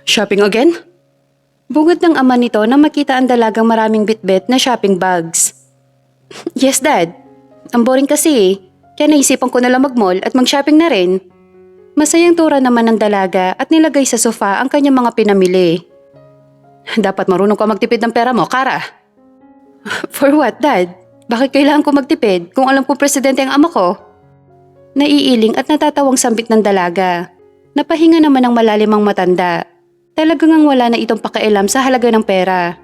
Shopping again? Bungad ng ama nito na makita ang dalagang maraming bitbit na shopping bags. Yes, Dad. Ang boring kasi eh. Kaya naisipan ko na lang mag-mall at mag-shopping na rin. Masayang tura naman ng dalaga at nilagay sa sofa ang kanyang mga pinamili. Dapat marunong ka magtipid ng pera mo, Kara. For what, Dad? Bakit kailangan ko magtipid kung alam kong presidente ang ama ko? Naiiling at natatawang sambit ng dalaga. Napahinga naman ng malalimang matanda. Talagang wala na itong pakialam sa halaga ng pera.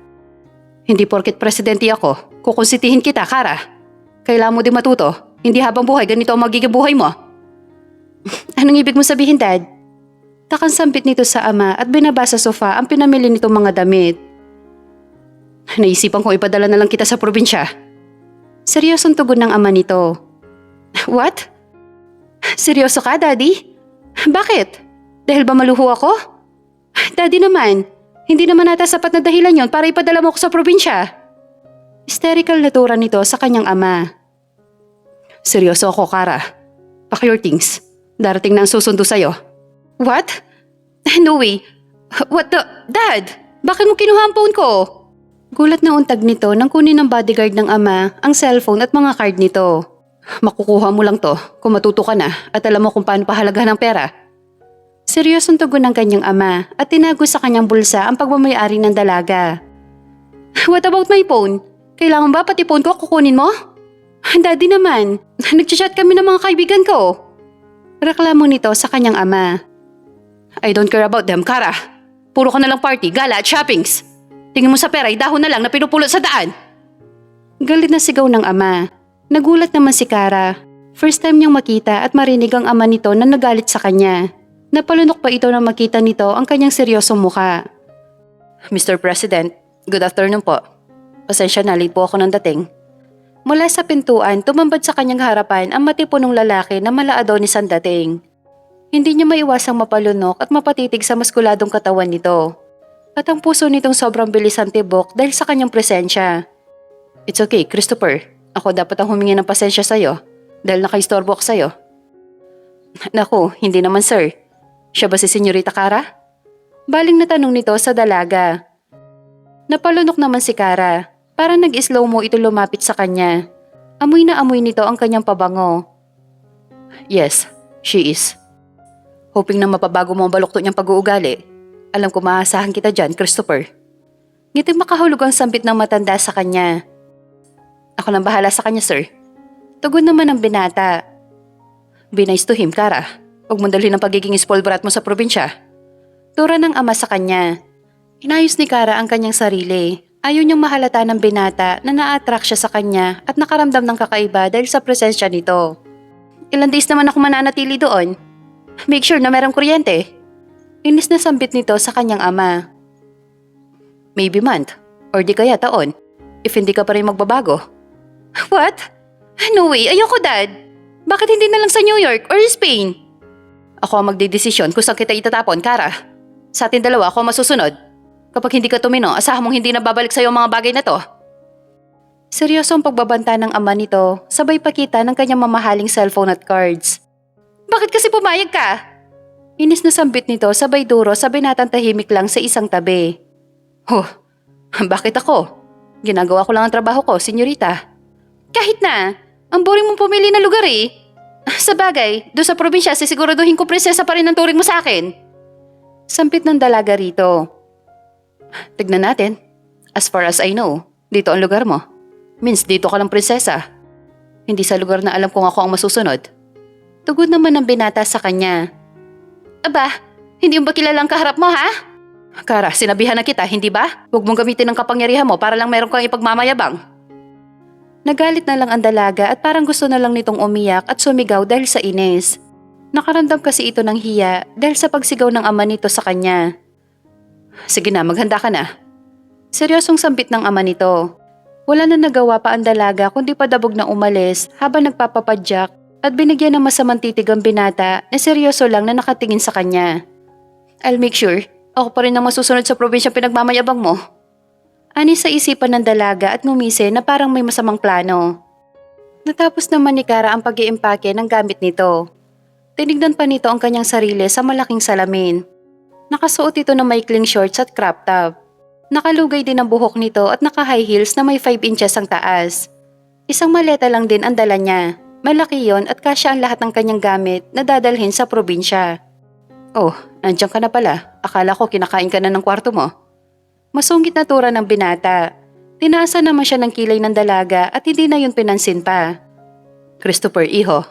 Hindi porket presidente ako, kukonsitihin kita, Kara. Kailangan mo din matuto. Hindi habang buhay ganito ang magiging buhay mo. Anong ibig mo sabihin, Dad? Takang sambit nito sa ama at binaba sa sofa ang pinamili nitong mga damit. Naisipan kong ipadala na lang kita sa probinsya. Seryosong tugon ng ama nito. What? Seryoso ka, Daddy? Bakit? Dahil ba maluho ako? Daddy naman, hindi naman nata sapat na dahilan yon para ipadala mo ako sa probinsya. Hysterical na tura nito sa kanyang ama. Seryoso ako, Kara. Pack your things. Darating na ang susundo sa'yo. What? No way. What the? Dad, bakit mo kinuha ang phone ko? Gulat na untag nito nang kunin ng bodyguard ng ama ang cellphone at mga card nito. Makukuha mo lang to kung matuto ka na at alam mo kung paano pahalagahan ng pera. Seryosong tugon ng kanyang ama at tinago sa kanyang bulsa ang pagmamayari ng dalaga. What about my phone? Kailangan ba pati phone ko kukunin mo? Daddy naman, nagchat kami ng mga kaibigan ko. Reklamo nito sa kanyang ama. I don't care about them, Kara. Puro ka na lang party, gala at shoppings. Tingin mo sa pera, dahon na lang na pinupulot sa daan. Galit na sigaw ng ama. Nagulat naman si Kara. First time niyang makita at marinig ang ama nito na nagalit sa kanya. Napalunok pa ito na makita nito ang kanyang seryosong muka. Mr. President, good afternoon po. Pasensya na, late po ako ng dating. Mula sa pintuan, tumambad sa kanyang harapan ang matipunong lalaki na mala-Adonis ang dating. Hindi niya maiwasang mapalunok at mapatitig sa maskuladong katawan nito. At ang puso nitong sobrang bilis ang tibok dahil sa kanyang presensya. It's okay, Christopher. Ako dapat ang humingi ng pasensya sa'yo dahil nakaistorbo ako sa'yo. Naku, hindi naman sir. Siya ba si Senyorita Kara? Baling na tanong nito sa dalaga. Napalunok naman si Kara. Parang nag-slow mo ito lumapit sa kanya. Amoy na amoy nito ang kanyang pabango. Yes, she is. Hoping na mapabago mo ang baluktot niyang pag-uugali. Alam ko maasahan kita dyan, Christopher. Ngiting makahulog ang sambit ng matanda sa kanya. Ako nang bahala sa kanya, sir. Tugon naman ang binata. Be nice to him, Kara. Huwag mong dalhin ang pagiging spoiled brat mo sa probinsya. Tura ng ama sa kanya. Inayos ni Kara ang kanyang sarili. Ayaw niyang mahalata ng binata na na-attract siya sa kanya at nakaramdam ng kakaiba dahil sa presensya nito. Ilang days naman ako mananatili doon. Make sure na merong kuryente. Inis na sambit nito sa kanyang ama. Maybe month, or di kaya taon, if hindi ka pa rin magbabago. What? No way, ayoko, Dad. Bakit hindi na lang sa New York or Spain? Ako ang magdidesisyon kung saan kita itatapon, Kara. Sa atin dalawa ako masusunod. Kapag hindi ka tumino, asahan mong hindi na babalik sa'yo ang mga bagay na to. Seryoso ang pagbabanta ng ama nito, sabay pakita ng kanyang mamahaling cellphone at cards. Bakit kasi pumayag ka? Inis na sambit nito sabay duro sa binatang tahimik lang sa isang tabi. Bakit ako? Ginagawa ko lang ang trabaho ko, senyorita. Kahit na, ang boring mong pumili na lugar eh. Sa bagay, doon sa probinsya sisiguraduhin ko prinsesa pa rin ang turing mo sa akin. Sampit ng dalaga rito. Tignan natin. As far as I know, dito ang lugar mo. Means dito ka lang prinsesa. Hindi sa lugar na alam kong ako ang masusunod. Tugod naman ng binata sa kanya. Aba, hindi mo ba kilalang kaharap mo, ha? Kara, sinabihan na kita, hindi ba? Huwag mong gamitin ang kapangyarihan mo para lang meron kang ipagmamayabang. Nagalit na lang ang dalaga at parang gusto na lang nitong umiyak at sumigaw dahil sa inis. Nakaramdam kasi ito ng hiya dahil sa pagsigaw ng ama nito sa kanya. Sige na, maghanda ka na. Seryosong sambit ng ama nito. Wala na nagawa pa ang dalaga kundi padabog na umalis habang nagpapapadyak at binigyan ng masamang titig ang binata na seryoso lang na nakatingin sa kanya. I'll make sure, ako pa rin ang masusunod sa probinsyang pinagmamayabang mo. Ani sa isipan ng dalaga at ngumisi na parang may masamang plano. Natapos naman ni Kara ang pag-iimpake ng gamit nito. Tinignan pa nito ang kanyang sarili sa malaking salamin. Nakasuot ito ng maikling shorts at crop top. Nakalugay din ang buhok nito at naka-high heels na may 5 inches ang taas. Isang maleta lang din ang dala niya. Malaki yon at kasya ang lahat ng kanyang gamit na dadalhin sa probinsya. Oh, nandiyan ka na pala. Akala ko kinakain ka na ng kwarto mo. Masungit na tura ng binata. Tinaasa naman siya ng kilay ng dalaga at hindi na yun pinansin pa. Christopher, iho.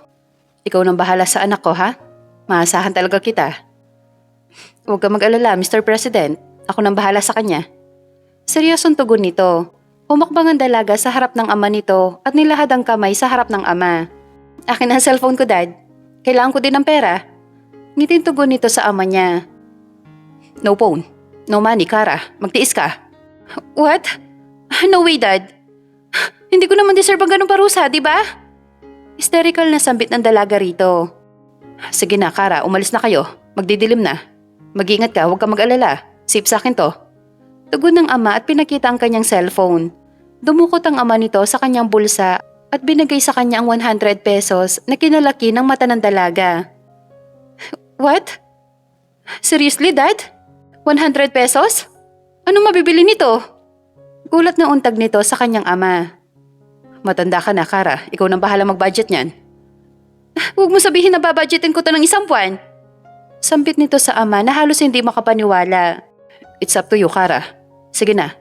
Ikaw nang bahala sa anak ko, ha? Maasahan talaga kita. Huwag ka mag-alala, Mr. President. Ako nang bahala sa kanya. Seryosong tugon nito. Humakbang ang dalaga sa harap ng ama nito at nilahad ang kamay sa harap ng ama. Akin ang cellphone ko, Dad. Kailangan ko din ng pera. Ngiting tugon nito sa ama niya. No phone. No money, Kara. Magtiis ka. What? No way, Dad. Hindi ko naman deserve ang ganung parusa, di ba? Hysterical na sambit ng dalaga rito. Sige na, Kara. Umalis na kayo. Magdidilim na. Mag-iingat ka. Huwag ka mag-alala. Safe sa akin to. Tugon ng ama at pinakita ang kanyang cellphone. Dumukot ang ama nito sa kanyang bulsa at binigay sa kanya ang 100 pesos na kinalaki ng mata ng dalaga. What? Seriously, Dad? 100 pesos? Anong mabibili nito? Gulat na untag nito sa kanyang ama. Matanda ka na, Kara. Ikaw nang bahala mag-budget niyan. Huwag mo sabihin na babudgetin ko to ng isang buwan. Sampit nito sa ama na halos hindi makapaniwala. It's up to you, Kara. Sige na.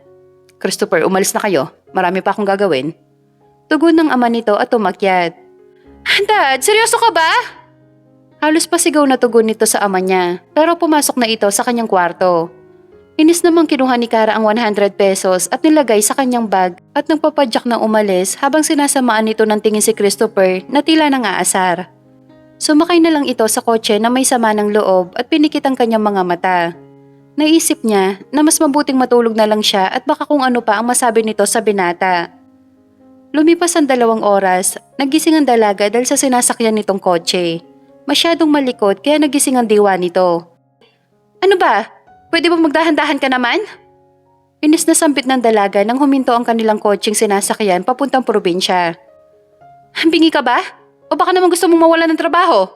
Christopher, umalis na kayo. Marami pa akong gagawin. Tugon ng ama nito at tumakyat. Dad, seryoso ka ba? Halos pasigaw na tugon nito sa ama niya, pero pumasok na ito sa kanyang kwarto. Inis namang kinuha ni Kara ang 100 pesos at nilagay sa kanyang bag at nagpapadyak na umalis habang sinasamaan nito ng tingin si Christopher na tila nang aasar. Sumakay na lang ito sa kotse na may sama ng loob at pinikit ang kanyang mga mata. Naisip niya na mas mabuting matulog na lang siya at baka kung ano pa ang masabi nito sa binata. Lumipas ang 2 oras, nagising ang dalaga dahil sa sinasakyan nitong kotse. Masyadong malikot kaya nagising ang diwa nito. Ano ba? Pwede ba magdahan-dahan ka naman? Inis na sambit ng dalaga nang huminto ang kanilang kotseng sinasakyan papuntang probinsya. Bingi ka ba? O baka naman gusto mong mawala ng trabaho?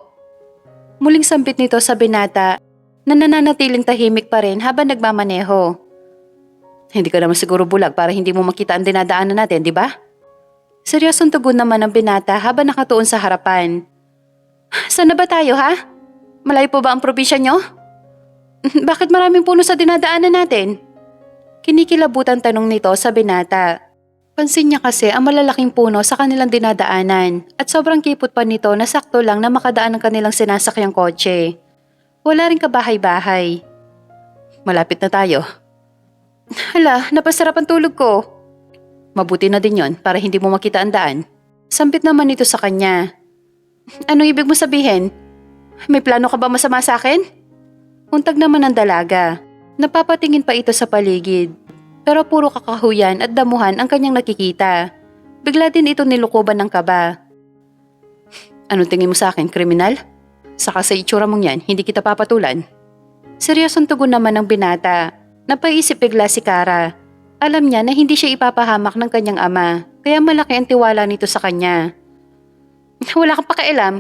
Muling sambit nito sa binata na nananatiling tahimik pa rin habang nagmamaneho. Hindi ka naman siguro bulag para hindi mo makita ang dinadaanan natin, di ba? Seryosong tugon naman ng binata habang nakatuon sa harapan. Saan na ba tayo, ha? Malayo po ba ang probinsya nyo? Bakit maraming puno sa dinadaanan natin? Kinikilabutan tanong nito sa binata. Pansin niya kasi ang malalaking puno sa kanilang dinadaanan at sobrang kipot pa nito na sakto lang na makadaan ang kanilang sinasakyang kotse. Wala rin kabahay-bahay. Malapit na tayo. Hala, napasarap ang tulog ko. Mabuti na din yon para hindi mo makita ang daan. Sampit naman ito sa kanya. Anong ibig mo sabihin? May plano ka ba masama sa akin? Untag naman ang dalaga. Napapatingin pa ito sa paligid. Pero puro kakahuyan at damuhan ang kanyang nakikita. Bigla din ito nilukuban ng kaba. Anong tingin mo sa akin, kriminal? Saka sa itsura mong yan, hindi kita papatulan. Seryosong tugon naman ng binata. Napaisip bigla si Kara. Alam niya na hindi siya ipapahamak ng kanyang ama, kaya malaki ang tiwala nito sa kanya. Wala kang pakialam.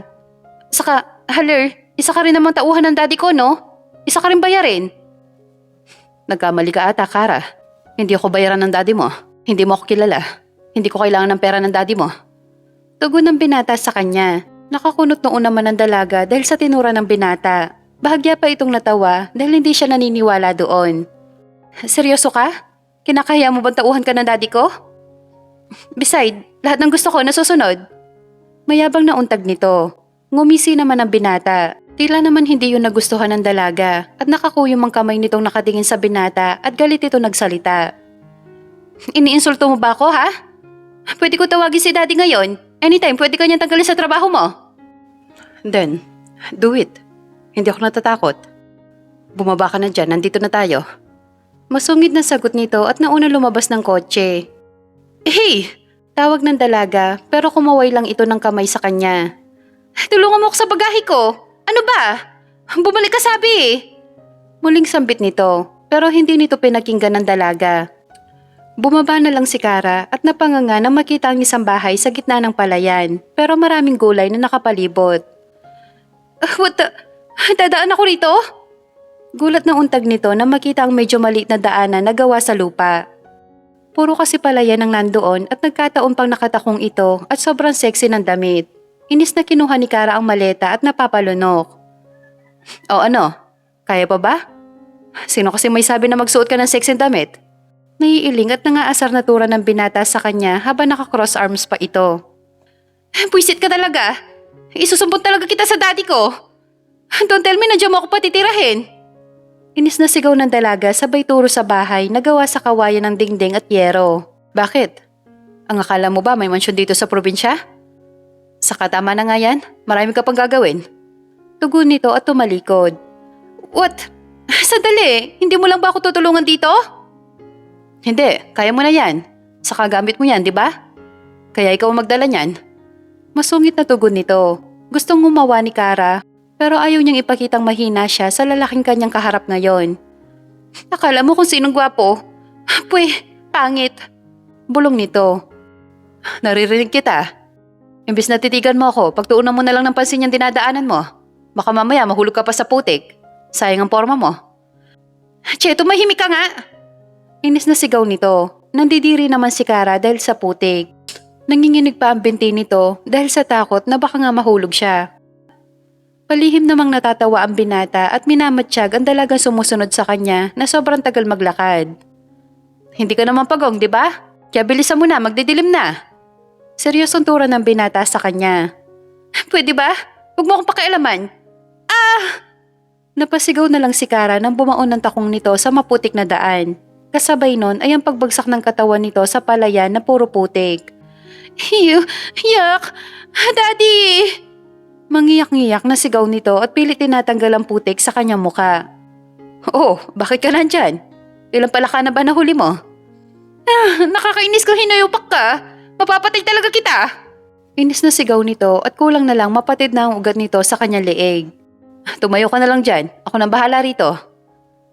Saka, haler, isa ka rin namang tauhan ng daddy ko, no? Isa ka rin bayarin. Nagkamali ka ata, Kara. Hindi ako bayaran ng daddy mo. Hindi mo ako kilala. Hindi ko kailangan ng pera ng daddy mo. Tugon ng binata sa kanya. Nakakunot noon naman ang dalaga dahil sa tinura ng binata. Bahagya pa itong natawa dahil hindi siya naniniwala doon. Seryoso ka? Kinakaya mo bang tauhan ka ng daddy ko? Beside, lahat ng gusto ko nasusunod. Mayabang na untag nito. Ngumisi naman ang binata. Tila naman hindi yun nagustuhan ng dalaga at nakakuyom ang kamay nitong nakatingin sa binata at galit ito nagsalita. Iniinsulto mo ba ako, ha? Pwede ko tawagin si daddy ngayon. Anytime, pwede ka niyang tanggalin sa trabaho mo. Then, do it. Hindi ako natatakot. Bumaba ka na dyan, nandito na tayo. Masungit na sagot nito at nauna lumabas ng kotse. Hey! Tawag ng dalaga pero kumaway lang ito ng kamay sa kanya. Tulungan mo ako sa bagahe ko. Ano ba? Bumalik ka sabi eh. Muling sambit nito pero hindi nito pinakinggan ng dalaga. Bumaba na lang si Kara at napanganga nang makita ang isang bahay sa gitna ng palayan pero maraming gulay na nakapalibot. What the? Dadaan ako rito? Gulat na untag nito na makita ang medyo maliit na daanan na gawa sa lupa. Puro kasi palayan ang nandoon at nagkataon pang nakatakong ito at sobrang sexy ng damit. Inis na kinuha ni Kara ang maleta at napapalunok. O ano? Kaya pa ba? Sino kasi may sabi na magsuot ka ng sexy damit? Naiiling at nangaasar na tura ng binata sa kanya habang naka-cross arms pa ito. Buisit ka talaga. Isusumbong talaga kita sa daddy ko. Don't tell me na dyan mo ako patitirahin. Inis na sigaw ng dalaga sabay turo sa bahay na gawa sa kawayan ng dingding at yero. Bakit? Ang akala mo ba may mansyon dito sa probinsya? Saka tama na nga yan, marami ka pang gagawin. Tugon nito at tumalikod. What? Sandali, hindi mo lang ba ako tutulungan dito? Hindi, kaya mo na yan. Saka gamit mo yan, di ba? Kaya ikaw ang magdala niyan. Masungit na tugon nito. Gustong gumawa ni Kara. Pero ayaw niyang ipakitang mahina siya sa lalaking kanyang kaharap ngayon. Akala mo kung sinong gwapo? Pwe, pangit. Bulong nito. Naririnig kita. Imbis na titigan mo ako, pagtuunan mo na lang ng pansin yung dinadaanan mo. Baka mamaya mahulog ka pa sa putik. Sayang ang forma mo. Che, tumahimik ka nga. Inis na sigaw nito. Nandidiri naman si Kara dahil sa putik. Nanginginig pa ang binti nito dahil sa takot na baka nga mahulog siya. Palihim namang natatawa ang binata at minamatsyag ang dalagang sumusunod sa kanya na sobrang tagal maglakad. Hindi ka naman pagong, di ba? Kaya bilisan mo na, magdidilim na. Seryosong tura ng binata sa kanya. Pwede ba? Huwag mo akong pakialaman. Napasigaw na lang si Kara nang bumaon ng takong nito sa maputik na daan. Kasabay nun ay ang pagbagsak ng katawan nito sa palayan na puro putik. Yak! Daddy! Mangiyak-ngiyak na sigaw nito at pilit tinatanggal ang putik sa kanyang muka. Oh, bakit ka nandyan? Ilang palaka na ba nahuli mo? Nakakainis kung hinayupak ka. Mapapatay talaga kita. Inis na sigaw nito at kulang na lang mapatid na ang ugat nito sa kanyang leeg. Tumayo ka na lang dyan. Ako nang bahala rito.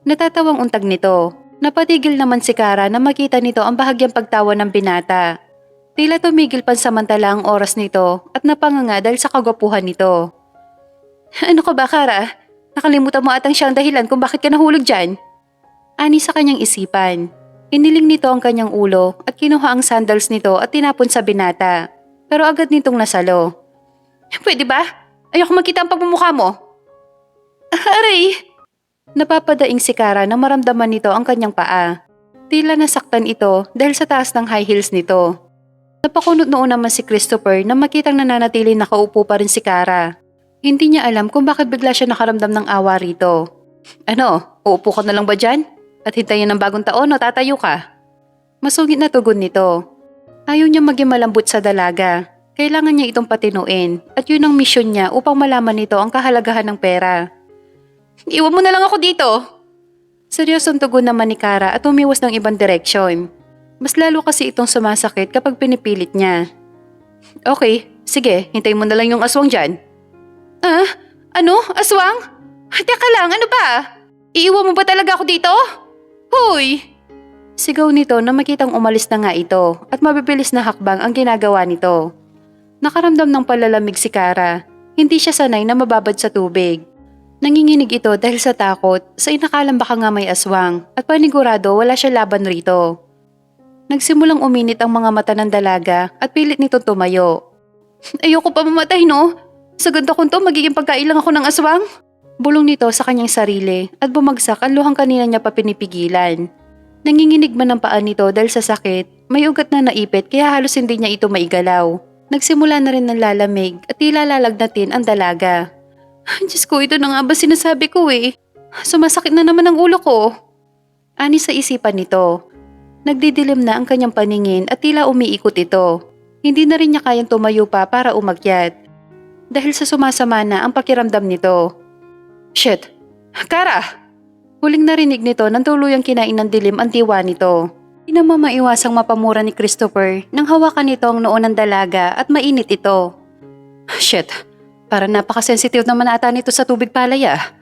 Natatawang untag nito. Napatigil naman si Kara na makita nito ang bahagyang pagtawa ng binata. Tila tumigil pansamantala ang oras nito at napanganga dahil sa kagwapuhan nito. Ano ka ba, Kara? Nakalimutan mo atang siyang dahilan kung bakit ka nahulog dyan. Ani sa kanyang isipan. Iniling nito ang kanyang ulo at kinuha ang sandals nito at tinapon sa binata. Pero agad nitong nasalo. Pwede ba? Ayoko makita ang pagmumukha mo. Aray! Napapadaing si Kara na maramdaman nito ang kanyang paa. Tila nasaktan ito dahil sa taas ng high heels nito. Napakunot noon naman si Christopher na makitang nananatili nakaupo pa rin si Kara. Hindi niya alam kung bakit bigla siya nakaramdam ng awa rito. Ano, uupo ka na lang ba dyan? At hintayin ng bagong taon o tatayo ka? Masungit na tugon nito. Ayaw niya maging malambot sa dalaga. Kailangan niya itong patinuin at yun ang misyon niya upang malaman nito ang kahalagahan ng pera. Iwan mo na lang ako dito. Seryosong tugon naman ni Kara at umiwas ng ibang direksyon. Mas lalo kasi itong sumasakit kapag pinipilit niya. Okay, sige, hintayin mo na lang yung aswang dyan. Ano? Aswang? Teka lang, ano ba? Iiwan mo ba talaga ako dito? Hoy! Sigaw nito na makitang umalis na nga ito at mabibilis na hakbang ang ginagawa nito. Nakaramdam ng palalamig si Kara. Hindi siya sanay na mababad sa tubig. Nanginginig ito dahil sa takot sa inakalang baka nga may aswang at panigurado wala siya laban rito. Nagsimulang uminit ang mga mata ng dalaga at pilit nitong tumayo. Ayoko pa mamatay, no? Sa ganda kong to, magiging pagkailang ako ng aswang. Bulong nito sa kanyang sarili at bumagsak ang luhang kanina niya pa pinipigilan. Nanginginig man ang paa nito dahil sa sakit, may ugat na naipit kaya halos hindi niya ito maigalaw. Nagsimula na rin ng lalamig at tila lalagnatin ang dalaga. Diyos ko, ito na nga ba sinasabi ko eh. Sumasakit na naman ang ulo ko. Ani sa isipan nito. Nagdidilim na ang kanyang paningin at tila umiikot ito. Hindi na rin niya kayang tumayo pa para umakyat. Dahil sa sumasama na ang pakiramdam nito. Shit! Kara! Huling narinig nito nang tuluyang kinain ng dilim ang diwa nito. Di naman maiwasang mapamura ni Christopher nang hawakan nito ang noo ng dalaga at mainit ito. Shit! Para napaka-sensitive naman ata nito sa tubig palaya.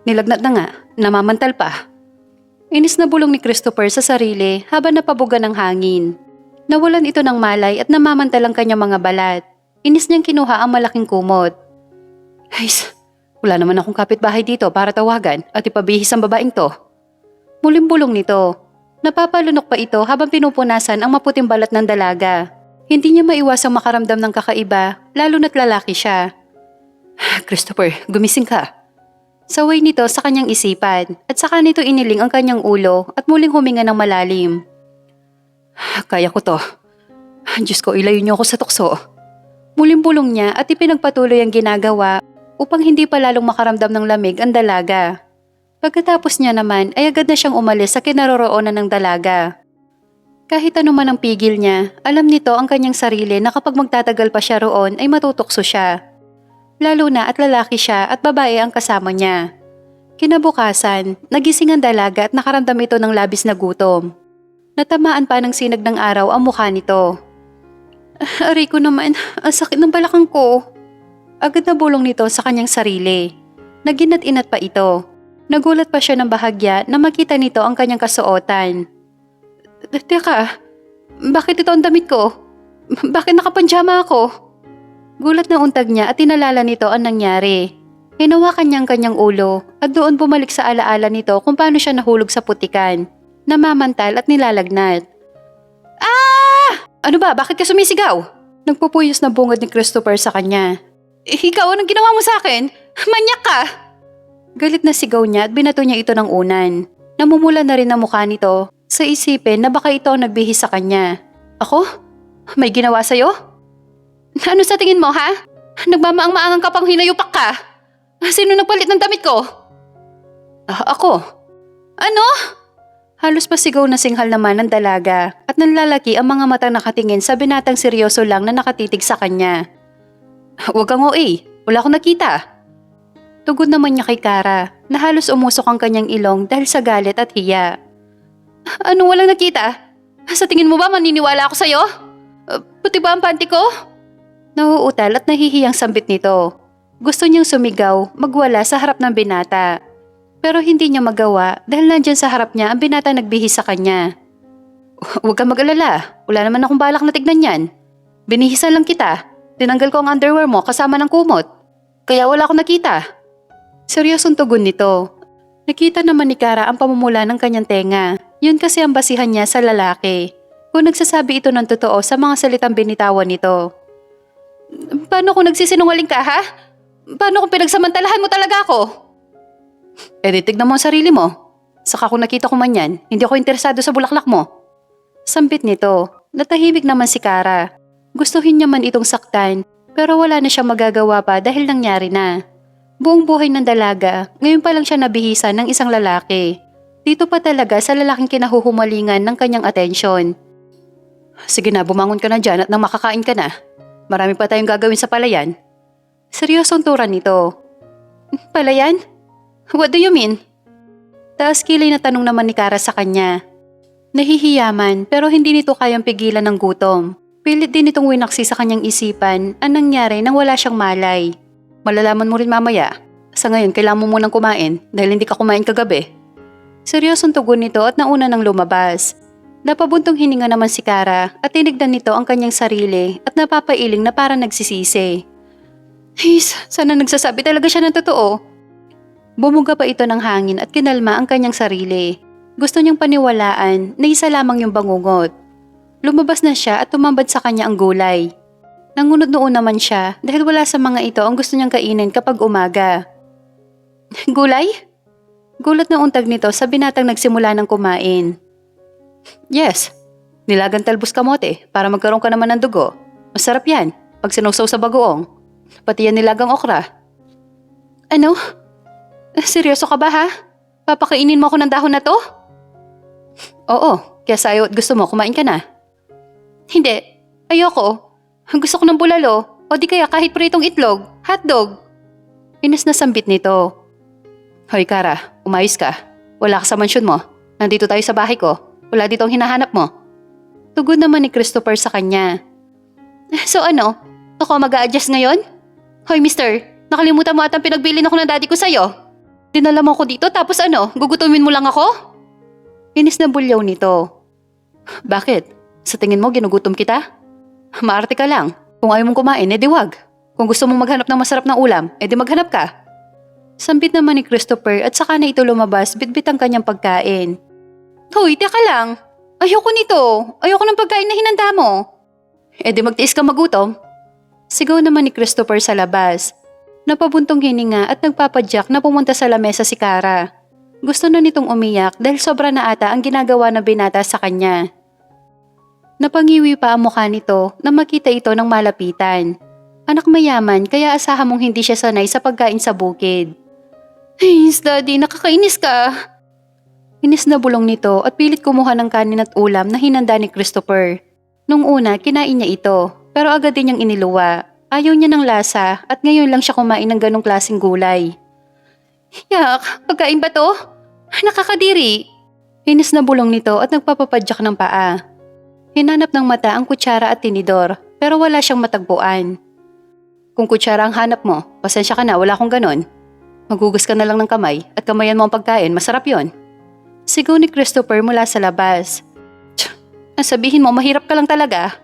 Nilagnat na nga, namamantal pa. Inis na bulong ni Christopher sa sarili habang napabuga ng hangin. Nawalan ito ng malay at namamantal ang kanyang mga balat. Inis niyang kinuha ang malaking kumot. Guys, Wala naman akong kapitbahay dito para tawagan at ipabihis ang babaeng to. Muling bulong nito. Napapalunok pa ito habang pinupunasan ang maputing balat ng dalaga. Hindi niya maiwasang makaramdam ng kakaiba, lalo na't lalaki siya. Christopher, gumising ka. Saway nito sa kanyang isipan at saka nito iniling ang kanyang ulo at muling huminga ng malalim. Kaya ko to. Diyos ko, ilayo niyo ako sa tukso. Muling bulong niya at ipinagpatuloy ang ginagawa upang hindi pa lalong makaramdam ng lamig ang dalaga. Pagkatapos niya naman ay agad na siyang umalis sa kinaroroonan ng dalaga. Kahit ano man ang pigil niya, alam nito ang kanyang sarili na kapag magtatagal pa siya roon ay matutukso siya. Lalo na at lalaki siya at babae ang kasama niya. Kinabukasan, nagising ang dalaga at nakaramdam ito ng labis na gutom. Natamaan pa ng sinag ng araw ang mukha nito. Aray ko naman, ang sakit ng balakang ko. Agad na bulong nito sa kanyang sarili. Naginat-inat pa ito. Nagulat pa siya ng bahagya na makita nito ang kanyang kasuotan. Teka, bakit ito ang damit ko? Bakit nakapanjama ako? Gulat na untag niya at tinalala nito ang nangyari. Hinawakan niya ang kanyang ulo at doon bumalik sa alaala nito kung paano siya nahulog sa putikan, namamantal at nilalagnat. Ah! Ano ba? Bakit ka sumisigaw? Nagpupuyos na bungad ni Christopher sa kanya. Ikaw, anong ginawa mo sa akin? Manyak ka! Galit na sigaw niya at binato niya ito ng unan. Namumula na rin ang mukha nito sa isipin na baka ito ang nagbihis sa kanya. Ako? May ginawa sa'yo? Ano sa tingin mo, ha? Nagmamaang-maangang ka pang hinayupak ka. Sino nagpalit ng damit ko? Ako. Ano? Halos pasigaw na singhal naman ng dalaga at nanlalaki ang mga matang nakatingin sa binatang seryoso lang na nakatitig sa kanya. Huwag kang OA. Wala akong nakita. Tugod naman niya kay Kara na halos umusok ang kanyang ilong dahil sa galit at hiya. Anong walang nakita? Sa tingin mo ba maniniwala ako sa'yo? Puti ba ang panty ko? Nauutal at nahihiyang sambit nito. Gusto niyang sumigaw, magwala sa harap ng binata. Pero hindi niya magawa dahil nandyan sa harap niya ang binata nagbihis sa kanya. Huwag kang mag-alala, wala naman akong balak na tignan yan. Binihisan lang kita, tinanggal ko ang underwear mo kasama ng kumot. Kaya wala akong nakita. Seryosong tugon nito. Nakita naman ni Kara ang pamumula ng kanyang tenga. Yun kasi ang basihan niya sa lalaki. Kung nagsasabi ito ng totoo sa mga salitang binitawan nito. Paano kung nagsisinungaling ka, ha? Paano kung pinagsamantalahan mo talaga ako? Tignan mo ang sarili mo. Saka kung nakita ko man yan, hindi ako interesado sa bulaklak mo. Sambit nito. Natahimik naman si Kara. Gustuhin niya man itong saktan, pero wala na siyang magagawa pa dahil nangyari na. Buong buhay ng dalaga, ngayon pa lang siya nabihisa ng isang lalaki. Dito pa talaga sa lalaking kinahuhumalingan ng kanyang atensyon. Sige na, bumangon ka na dyan at nang makakain ka na. Marami pa tayong gagawin sa palayan. Seryosong turan nito. Palayan? What do you mean? Taas kilay na tanong naman ni Kara sa kanya. Nahihiyaman pero hindi nito kayang pigilan ng gutom. Pilit din itong winaksi sa kanyang isipan ang nangyari nang wala siyang malay. Malalaman mo rin mamaya. Sa ngayon, kailangan mo munang kumain dahil hindi ka kumain kagabi. Seryosong tugon nito at nauna nang lumabas. Napabuntong hininga naman si Kara at tinignan nito ang kanyang sarili at napapailing na parang nagsisisi. Sana nagsasabi talaga siya ng totoo. Bumuga pa ito ng hangin at kinalma ang kanyang sarili. Gusto niyang paniwalaan na isa lamang yung bangungot. Lumabas na siya at tumambad sa kanya ang gulay. Nangunod noon naman siya dahil wala sa mga ito ang gusto niyang kainin kapag umaga. Gulay? Gulat na untag nito sa binatang nagsimula ng kumain. Yes, nilagang talbos kamote para magkaroon ka naman ng dugo. Masarap yan pag sinusaw sa bagoong. Pati yan nilagang okra. Ano? Seryoso ka ba, ha? Papakainin mo ako ng dahon na to? Oo, kaya sa ayaw at gusto mo kumain ka na. Hindi, ayoko. Gusto ko ng bulalo o di kaya kahit pritong itlog, hotdog. Inis na sambit nito. Hoy Kara, umayos ka. Wala ka sa mansyon mo. Nandito tayo sa bahay ko. Wala dito ang hinahanap mo. Tugon naman ni Christopher sa kanya. So ano? Ako mag-a-adjust ngayon? Hoy mister, nakalimutan mo atang pinagbilin ako ng daddy ko sa'yo. Dinala mo ko dito tapos ano, gugutumin mo lang ako? Inis na bulyaw nito. Bakit? Sa tingin mo ginugutom kita? Maarte ka lang. Kung ayaw mong kumain, edi wag. Kung gusto mong maghanap ng masarap na ulam, edi maghanap ka. Sambit naman ni Christopher at saka na ito lumabas bitbit ang kanyang pagkain. Hoy, teka lang. Ayoko nito. Ayoko ng pagkain na hinanda mo. E di magtiis ka magutom. Sigaw naman ni Christopher sa labas. Napabuntong hininga at nagpapadyak na pumunta sa lamesa si Kara. Gusto na nitong umiyak dahil sobra na ata ang ginagawa ng binata sa kanya. Napangiwi pa ang mukha nito na makita ito ng malapitan. Anak mayaman kaya asahan mong hindi siya sanay sa pagkain sa bukid. Ay, Daddy, nakakainis ka. Inis na bulong nito at pilit kumuha ng kanin at ulam na hinanda ni Christopher. Nung una, kinain niya ito, pero agad din niyang iniluwa. Ayaw niya ng lasa at ngayon lang siya kumain ng ganong klaseng gulay. Yak, pagkain ba to? Nakakadiri. Inis na bulong nito at nagpapapadyak ng paa. Hinanap ng mata ang kutsara at tinidor, pero wala siyang matagpuan. Kung kutsara ang hanap mo, pasensya ka na, wala akong ganon. Magugas ka na lang ng kamay at kamayan mo ang pagkain, masarap yon. Sigaw ni Christopher mula sa labas. Sabihin mo, mahirap ka lang talaga.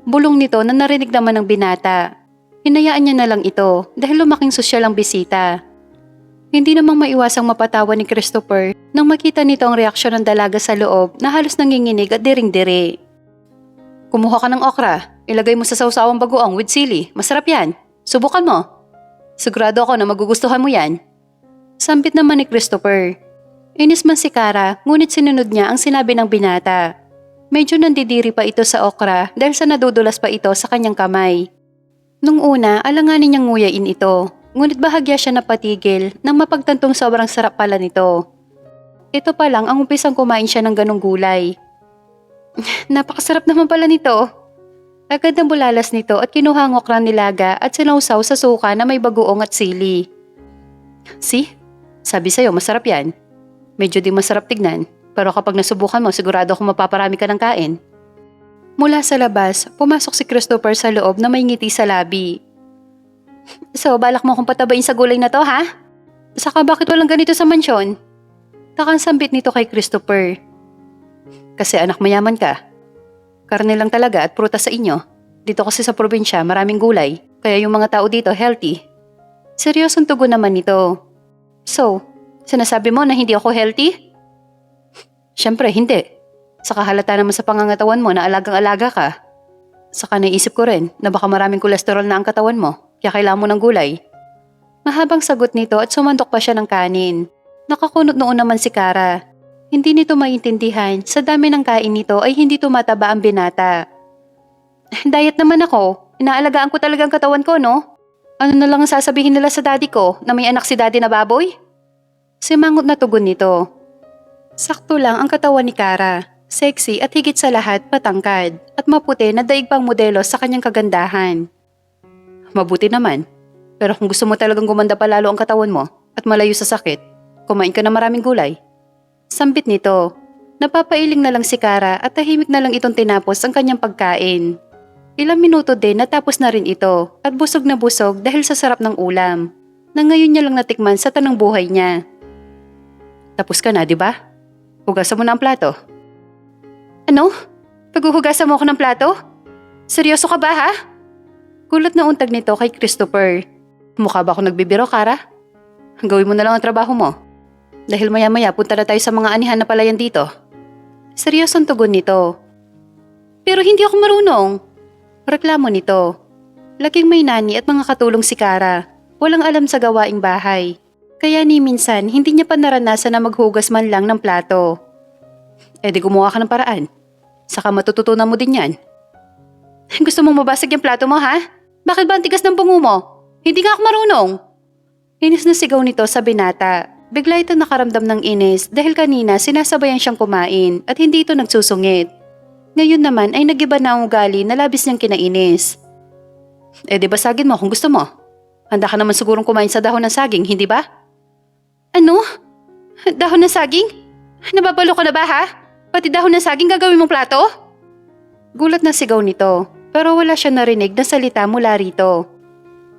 Bulong nito na narinig naman ng binata. Hinayaan niya na lang ito dahil lumaking sosyal ang bisita. Hindi namang maiwasang mapatawa ni Christopher nang makita nito ang reaksyon ng dalaga sa loob na halos nanginginig at diring-diri. Kumuha ka ng okra, ilagay mo sa sawsawang bagoong with sili, masarap yan. Subukan mo. Sigurado ako na magugustuhan mo yan. Sambit naman ni Christopher. Inis man si Kara, ngunit sinunod niya ang sinabi ng binata. Medyo nandidiri pa ito sa okra dahil sa nadudulas pa ito sa kanyang kamay. Nung una, alanganin niyang nguyain ito, ngunit bahagya siya napatigil nang mapagtantong sobrang sarap pala nito. Ito pa lang ang umpisang kumain siya ng ganong gulay. Napakasarap naman pala nito. Agad na bulalas nito at kinuha ang okra nilaga at sinausaw sa suka na may bagoong at sili. See? Sabi sa'yo, masarap yan. Medyo di masarap tignan, pero kapag nasubukan mo, sigurado akong mapaparami ka ng kain. Mula sa labas, pumasok si Christopher sa loob na may ngiti sa labi. So, balak mo akong patabain sa gulay na to, ha? Saka bakit walang ganito sa mansyon? Takang sambit nito kay Christopher. Kasi anak mayaman ka. Karne lang talaga at prutas sa inyo. Dito kasi sa probinsya, maraming gulay, kaya yung mga tao dito healthy. Seryosong tugon naman nito. So, sinasabi mo na hindi ako healthy? Siyempre, hindi. Saka halata naman sa pangangatawan mo na alagang-alaga ka. Saka naisip ko rin na baka maraming kolesterol na ang katawan mo, kaya kailangan mo ng gulay. Mahabang sagot nito at sumandok pa siya ng kanin. Nakakunot noon naman si Kara. Hindi nito maintindihan, sa dami ng kain nito ay hindi tumataba ang binata. Diet naman ako, inaalagaan ko talaga ang katawan ko, no? Ano na lang ang sasabihin nila sa daddy ko na may anak si daddy na baboy? Simangot na tugon nito. Sakto lang ang katawan ni Kara, sexy at higit sa lahat patangkad at maputi na daig pang modelo sa kanyang kagandahan. Mabuti naman, pero kung gusto mo talagang gumanda pa lalo ang katawan mo at malayo sa sakit, kumain ka na maraming gulay. Sambit nito. Napapailing na lang si Kara at tahimik na lang itong tinapos ang kanyang pagkain. Ilang minuto din natapos na rin ito at busog na busog dahil sa sarap ng ulam na ngayon niya lang natikman sa tanang buhay niya. Tapos ka na, di ba? Hugasan mo na ang plato. Ano? Paghuhugasan mo ako ng plato? Seryoso ka ba, ha? Gulat na untag nito kay Christopher. Mukha ba ako nagbibiro, Kara? Gawin mo na lang ang trabaho mo. Dahil maya-maya punta na tayo sa mga anihan na palayan dito. Seryosong tugon nito. Pero hindi ako marunong. Reklamo nito. Laking may nani at mga katulong si Kara. Walang alam sa gawaing bahay. Kaya ni minsan hindi niya pa naranasan na maghugas man lang ng plato. E di gumawa ka ng paraan. Saka matututunan mo din yan. Gusto mong mabasag yung plato mo, ha? Bakit ba ang tigas ng bungo mo? Hindi nga ako marunong. Inis na sigaw nito sa binata. Bigla ito nakaramdam ng inis dahil kanina sinasabayan siyang kumain at hindi ito nagsusungit. Ngayon naman ay nagiba na ang ugali na labis niyang kinainis. Eh di basagin mo kung gusto mo. Handa ka naman sigurong kumain sa dahon ng saging, hindi ba? Ano? Dahon ng saging? Nababalo ka na ba, ha? Pati dahon ng saging gagawin mong plato? Gulat na sigaw nito pero wala siya narinig na salita mula rito.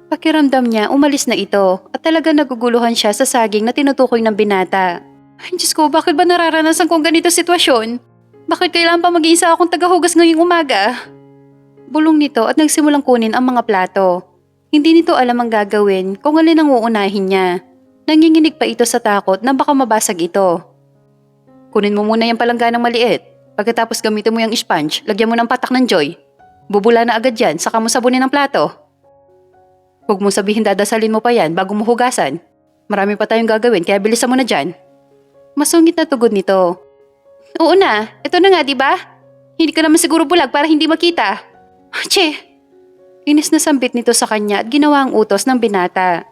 Pakiramdam niya umalis na ito at talaga naguguluhan siya sa saging na tinutukoy ng binata. Ay Diyos ko, bakit ba nararanasan kong ganito sitwasyon? Bakit kailangan pa mag-iisa akong tagahugas ngayong umaga? Bulong nito at nagsimulang kunin ang mga plato. Hindi nito alam ang gagawin kung alin ang uunahin niya. Nanginginig pa ito sa takot na baka mabasag ito. Kunin mo muna yung palangganang maliit. Pagkatapos gamitin mo yung sponge, lagyan mo ng patak ng Joy. Bubula na agad yan, saka mo sabunin ang plato. Huwag mo sabihin dadasalin mo pa yan bago mo hugasan. Marami pa tayong gagawin kaya bilisan mo na dyan. Masungit na tugon nito. Oo na, ito na nga diba? Hindi ka naman siguro bulag para hindi makita. Che! Inis na sambit nito sa kanya at ginawa ang utos ng binata.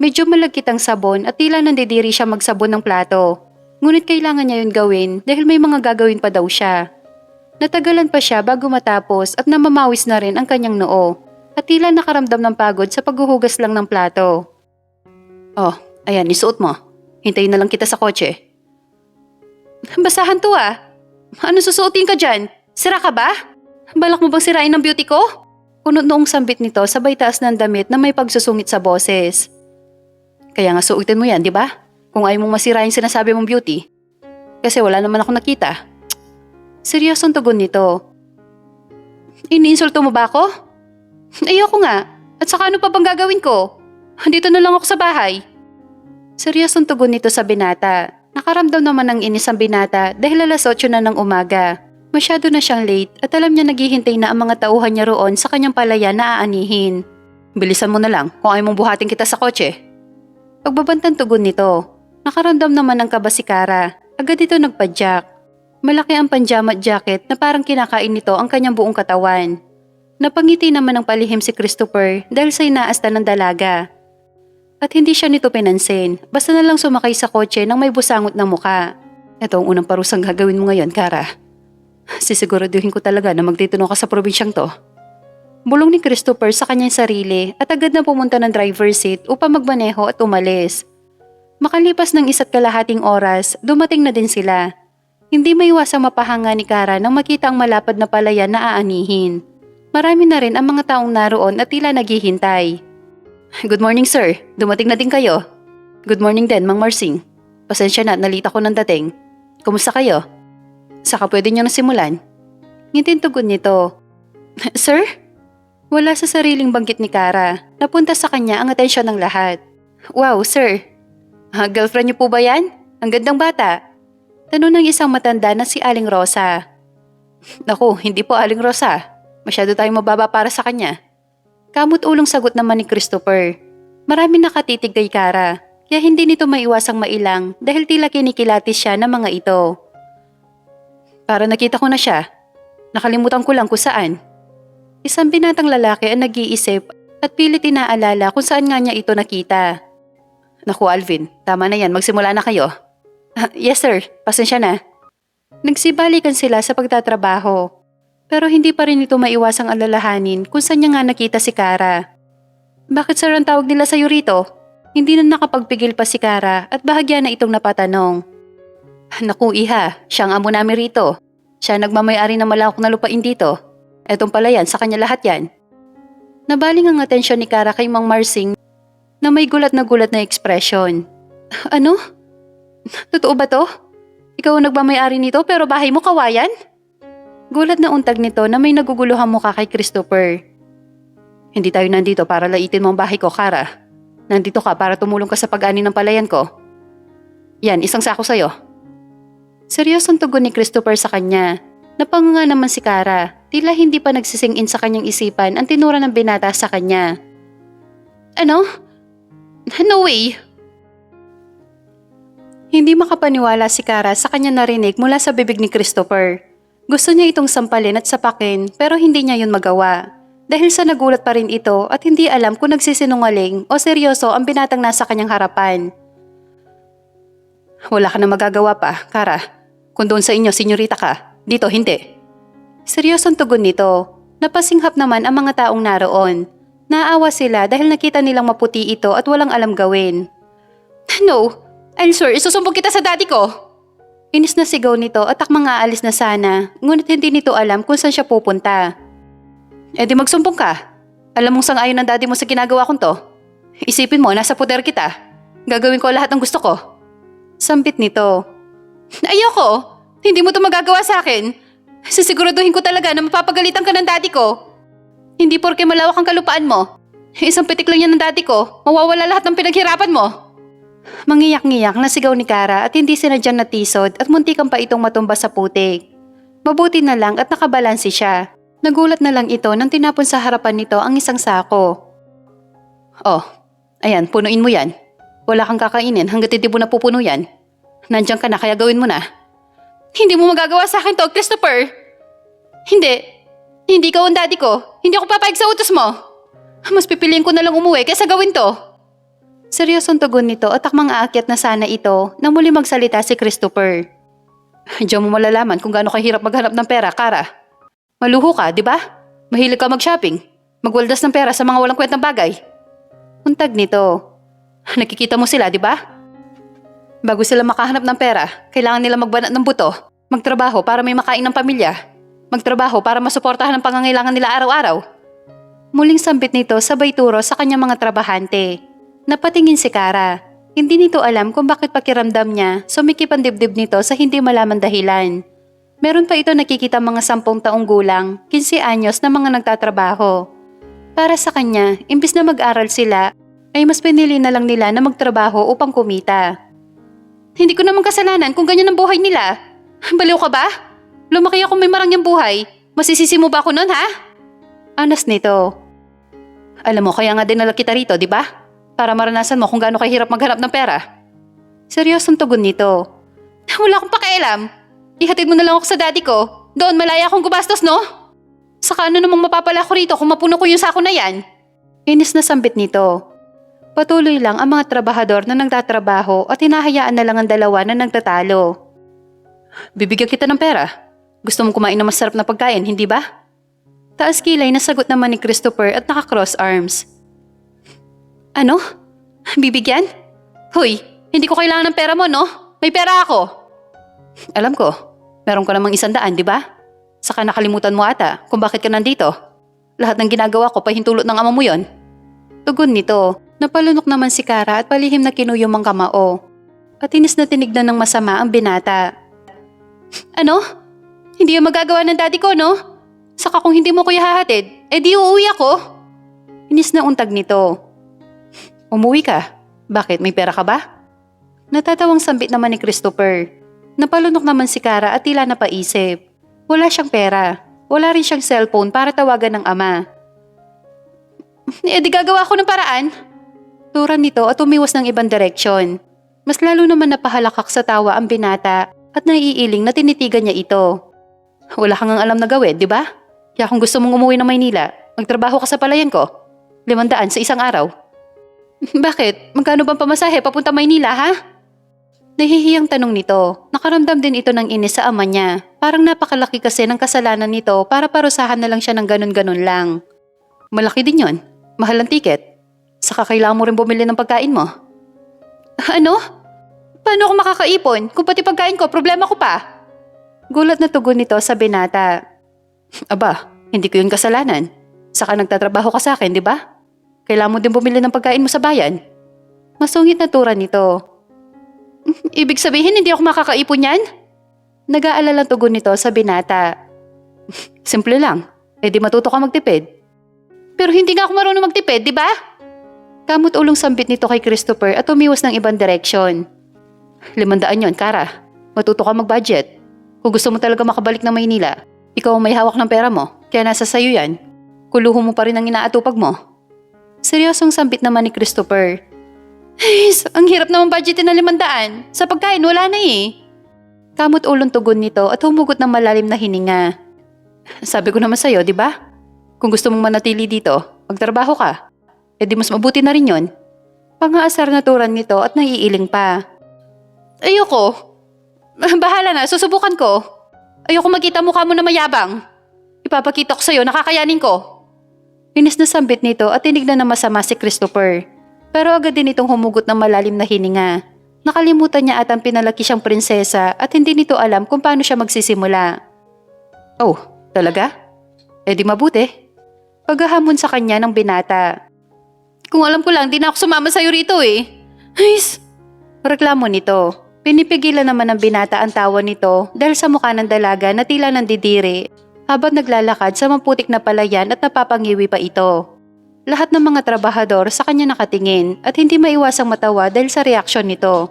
Medyo malagkit ang sabon at tila nandidiri siya magsabon ng plato. Ngunit kailangan niya yun gawin dahil may mga gagawin pa daw siya. Natagalan pa siya bago matapos at namamawis na rin ang kanyang noo. At tila nakaramdam ng pagod sa paghuhugas lang ng plato. Oh, ayan, isuot mo. Hintayin na lang kita sa kotse. Basahan to ah. Ano susuotin ka dyan? Sira ka ba? Balak mo bang sirain ang beauty ko? Kunot noong sambit nito sabay taas ng damit na may pagsusungit sa boses. Kaya nga suotin mo yan, di ba? Kung ayaw mong masira yung sinasabi mong beauty. Kasi wala naman ako nakita. Seryosong tugon nito. Iniinsulto mo ba ako? Ayoko nga. At saka ano pa bang gagawin ko? Dito na lang ako sa bahay. Seryosong tugon nito sa binata. Nakaramdam naman ng inis ang binata dahil alas 8 na ng umaga. Masyado na siyang late at alam niya naghihintay na ang mga tauhan niya roon sa kanyang palayan na aanihin. Bilisan mo na lang kung ayaw mong buhatin kita sa kotse. Pagbabantang tugon nito. Nakaramdam naman ng kaba si Kara. Agad ito nagpadyak. Malaki ang panjama at jacket na parang kinakain nito ang kanyang buong katawan. Napangiti naman ng palihim si Christopher dahil sa inaasta ng dalaga. At hindi siya nito pinansin, basta na lang sumakay sa kotse nang may busangot ng muka. Ito ang unang parusang gagawin mo ngayon, Kara. Sisiguraduhin ko talaga na magtituno ka sa probinsyang to. Bulong ni Christopher sa kanyang sarili at agad na pumunta ng driver's seat upang magmaneho at umalis. Makalipas ng 1.5 oras, dumating na din sila. Hindi maiwasang mapahanga ni Kara nang makita ang malapad na palayan na aanihin. Marami na rin ang mga taong naroon at tila naghihintay. Good morning sir, dumating na din kayo. Good morning din, Mang Marsing. Pasensya na, nalita ko ng dating. Kumusta kayo? Saka pwede niyo na simulan. Ngiting tugon nito. Sir? Wala sa sariling banggit ni Kara. Napunta sa kanya ang atensyon ng lahat. Wow, sir. Girlfriend niyo po ba yan? Ang gandang bata. Tanong ng isang matanda na si Aling Rosa. Naku, hindi po Aling Rosa. Masyado tayong mababa para sa kanya. Kamot-ulong sagot naman ni Christopher. Marami nakatitig kay Kara, kaya hindi nito maiwasang mailang dahil tila kinikilatis siya ng mga ito. Para nakita ko na siya. Nakalimutan ko lang kung saan. Isang binatang lalaki ang nag-iisip at pilit inaalala kung saan nga niya ito nakita. Naku Alvin, tama na yan, magsimula na kayo. Yes sir, pasensya na. Nagsibalikan sila sa pagtatrabaho. Pero hindi pa rin ito maiwasang alalahanin kung saan niya nga nakita si Kara. Bakit sir ang tawag nila sa'yo rito? Hindi na nakapagpigil pa si Kara at bahagya na itong napatanong. Naku iha, siya ang amo namin rito. Siya nagmamayari ng malawak na lupain dito. Etong pala yan, sa kanya lahat yan. Nabaling ang atensyon ni Kara kay Mang Marsing na may gulat na ekspresyon. Ano? Totoo ba to? Ikaw ang nagmamayari nito pero bahay mo kawayan? Gulat na untag nito na may naguguluhang mukha kay Christopher. Hindi tayo nandito para laitin mo ang bahay ko, Kara. Nandito ka para tumulong ka sa pag-ani ng palayan ko. Yan, isang sako sa'yo. Seryosong tugon ni Christopher sa kanya. Napanganga naman si Kara. Tila hindi pa nagsising-in sa kanyang isipan ang tinura ng binata sa kanya. Ano? No way! Hindi makapaniwala si Kara sa kanya narinig mula sa bibig ni Christopher. Gusto niya itong sampalin at sapakin pero hindi niya yun magawa. Dahil sa nagulat pa rin ito at hindi alam kung nagsisinungaling o seryoso ang binatang nasa kanyang harapan. Wala ka na magagawa pa, Kara. Kung doon sa inyo, senyorita ka. Dito, hindi. Seryosong tugon nito. Napasinghap naman ang mga taong naroon. Naawa sila dahil nakita nilang maputi ito at walang alam gawin. No! I'll swear, isusumbong kita sa daddy ko! Inis na sigaw nito at akmang aalis na sana, ngunit hindi nito alam kung saan siya pupunta. Eh di magsumbong ka. Alam mong sang-ayon ng daddy mo sa ginagawa kong to. Isipin mo, nasa puder kita. Gagawin ko lahat ng gusto ko. Sambit nito. Ayoko! Hindi mo to magagawa sa akin. Sisiguraduhin ko talaga na mapapagalitan ka ng daddy ko. Hindi porke malawak ang kalupaan mo. Isang pitik lang yan ng daddy ko, mawawala lahat ng pinaghirapan mo. Mangiyak-ngiyak na sigaw ni Kara at hindi sinadyang natisod at muntikan pa itong matumba sa putik. Mabuti na lang at nakabalansi siya. Nagulat na lang ito nang tinapon sa harapan nito ang isang sako. Oh, ayan, punuin mo yan. Wala kang kakainin hanggat hindi mo na pupuno yan. Nandiyan ka na kaya gawin mo na. Hindi mo magagawa sa akin to, Christopher. Hindi. Hindi ka ang daddy ko. Hindi ako papayag sa utos mo. Mas pipiliin ko na lang umuwi kaysa gawin to. Seryosong tugon nito at akmang aakyat na sana ito nang muli magsalita si Christopher. Diyan mo malalaman kung gaano kahirap maghanap ng pera, Kara. Maluho ka, di ba? Mahilig ka mag-shopping. Magwaldas ng pera sa mga walang kwentang bagay. Untag nito. Nakikita mo sila, di ba? Bago sila makahanap ng pera, kailangan nila magbanat ng buto, magtrabaho para may makain ng pamilya, magtrabaho para masuportahan ang pangangailangan nila araw-araw. Muling sambit nito sabay turo sa kanyang mga trabahante. Napatingin si Kara. Hindi nito alam kung bakit pakiramdam niya sumikip ang dibdib nito sa hindi malaman dahilan. Meron pa ito nakikita mga 10 taong gulang, 15 anyos na mga nagtatrabaho. Para sa kanya, imbis na mag-aral sila, ay mas pinili na lang nila na magtrabaho upang kumita. Hindi ko naman kasalanan kung ganyan ang buhay nila. Baliw ka ba? Lumaki ako may marangyang buhay. Masisisi mo ba ako nun, ha? Anas nito. Alam mo, kaya nga dinala kita rito, di ba? Para maranasan mo kung gaano kahirap maghanap ng pera. Seryosong tugon nito. Wala akong pakialam. Ihatid mo na lang ako sa daddy ko. Doon malaya akong gumastos, no? Saka ano namang mapapala ko rito kung mapuno ko yung sako na yan? Inis na sambit nito. Patuloy lang ang mga trabahador na nagtatrabaho at hinahayaan na lang ang dalawa na nagtatalo. Bibigyan kita ng pera. Gusto mong kumain ng masarap na pagkain, hindi ba? Taas kilay na sagot naman ni Christopher at naka-cross arms. Ano? Bibigyan? Hoy, hindi ko kailangan ng pera mo, no? May pera ako. Alam ko, meron ka namang 100, di ba? Saka nakalimutan mo ata kung bakit ka nandito. Lahat ng ginagawa ko pahintulot ng ama mo yon. Tugon nito, napalunok naman si Kara at palihim na kinuyom ang kamao. At inis na tinignan ng masama ang binata. Ano? Hindi yung magagawa ng daddy ko, no? Saka kung hindi mo ko ihahatid, di uuwi ako. Inis na untag nito. Umuwi ka. Bakit? May pera ka ba? Natatawang sambit naman ni Christopher. Napalunok naman si Kara at tila napaisip. Wala siyang pera. Wala rin siyang cellphone para tawagan ng ama. Di gagawa ko ng paraan. Turan nito at umiwas ng ibang direksyon. Mas lalo naman napahalakak sa tawa ang binata at naiiling na tinitigan niya ito. Wala kang alam na gawin, di ba? Kaya kung gusto mong umuwi ng Maynila, magtrabaho ka sa palayan ko. 500 sa isang araw. Bakit? Magkano bang pamasahe papunta Maynila, ha? Nahihiyang tanong nito. Nakaramdam din ito ng inis sa ama niya. Parang napakalaki kasi ng kasalanan nito para parusahan na lang siya ng ganun-ganun lang. Malaki din yon. Mahal ang tiket. Saka kailangan mo rin bumili ng pagkain mo. Ano? Paano ako makakaipon? Kung pati pagkain ko, problema ko pa. Gulat na tugon nito sa binata. Aba, hindi ko yun kasalanan. Saka nagtatrabaho ka sa akin, di ba? Kailangan mo din bumili ng pagkain mo sa bayan. Masungit na turan nito. Ibig sabihin hindi ako makakaipon yan? Nag-aalalang tugon nito sa binata. Simple lang. Di matuto ka magtipid. Pero hindi nga ako marunong magtipid, di ba? Kamot ulong sambit nito kay Christopher at umiwas ng ibang direksyon. 500 yon, Kara. Matuto ka mag-budget. Kung gusto mo talaga makabalik ng Maynila, ikaw ang may hawak ng pera mo. Kaya nasa sayo yan. Kuluho mo pa rin ang inaatupag mo. Seryosong sambit naman ni Christopher. Ay, ang hirap naman budgetin na 500. Sa pagkain, wala na eh. Kamot ulong tugon nito at humugot ng malalim na hininga. Sabi ko naman sa'yo, di ba? Kung gusto mong manatili dito, magtrabaho ka. Di mas mabuti na rin yon. Pangaasar na turan nito at naiiling pa. Ayoko. Bahala na, susubukan ko. Ayoko makita mukha mo na mayabang. Ipapakita ko sa'yo, nakakayanin ko. Inis na sambit nito at tinignan na masama si Christopher. Pero agad din itong humugot ng malalim na hininga. Nakalimutan niya at ang pinalaki siyang prinsesa at hindi nito alam kung paano siya magsisimula. Oh, talaga? Di mabuti. Paghahamon sa kanya ng binata. Kung alam ko lang, di na ako sumama sa'yo rito eh. Ayos! Reklamo nito. Pinipigilan naman ng binata ang tawa nito dahil sa mukha ng dalaga na tila nandidiri habang naglalakad sa maputik na palayan at napapangiwi pa ito. Lahat ng mga trabahador sa kanya nakatingin at hindi maiwasang matawa dahil sa reaksyon nito.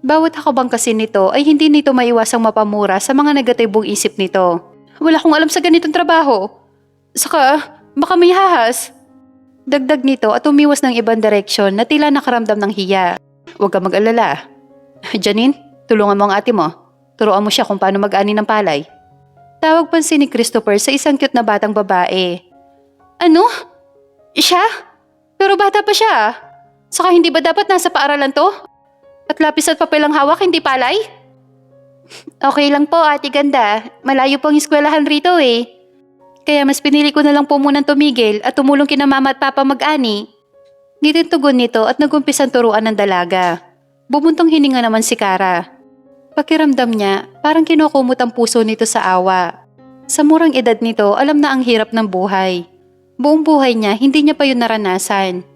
Bawat hakabang kasi nito ay hindi nito maiwasang mapamura sa mga negatibong isip nito. Wala akong alam sa ganitong trabaho. Saka, baka may hahas. Dagdag nito at umiwas ng ibang direksyon na tila nakaramdam ng hiya. Huwag ka mag-alala. Janine, tulungan mo ang ate mo. Turuan mo siya kung paano mag-ani ng palay. Tawag pansin ni Christopher sa isang cute na batang babae. Ano? Siya? Pero bata pa siya. Saka hindi ba dapat nasa paaralan to? At lapis at papel ang hawak, hindi palay? Okay lang po, ate ganda. Malayo pong eskwelahan rito eh. Kaya mas pinili ko na lang po munang tumigil at tumulong kina mama at papa mag-ani. Ngiting tugon nito at nagumpisang turuan ng dalaga. Bumuntong hininga naman si Kara. Pakiramdam niya, parang kinukumot ang puso nito sa awa. Sa murang edad nito, alam na ang hirap ng buhay. Buong buhay niya, hindi niya pa yun naranasan.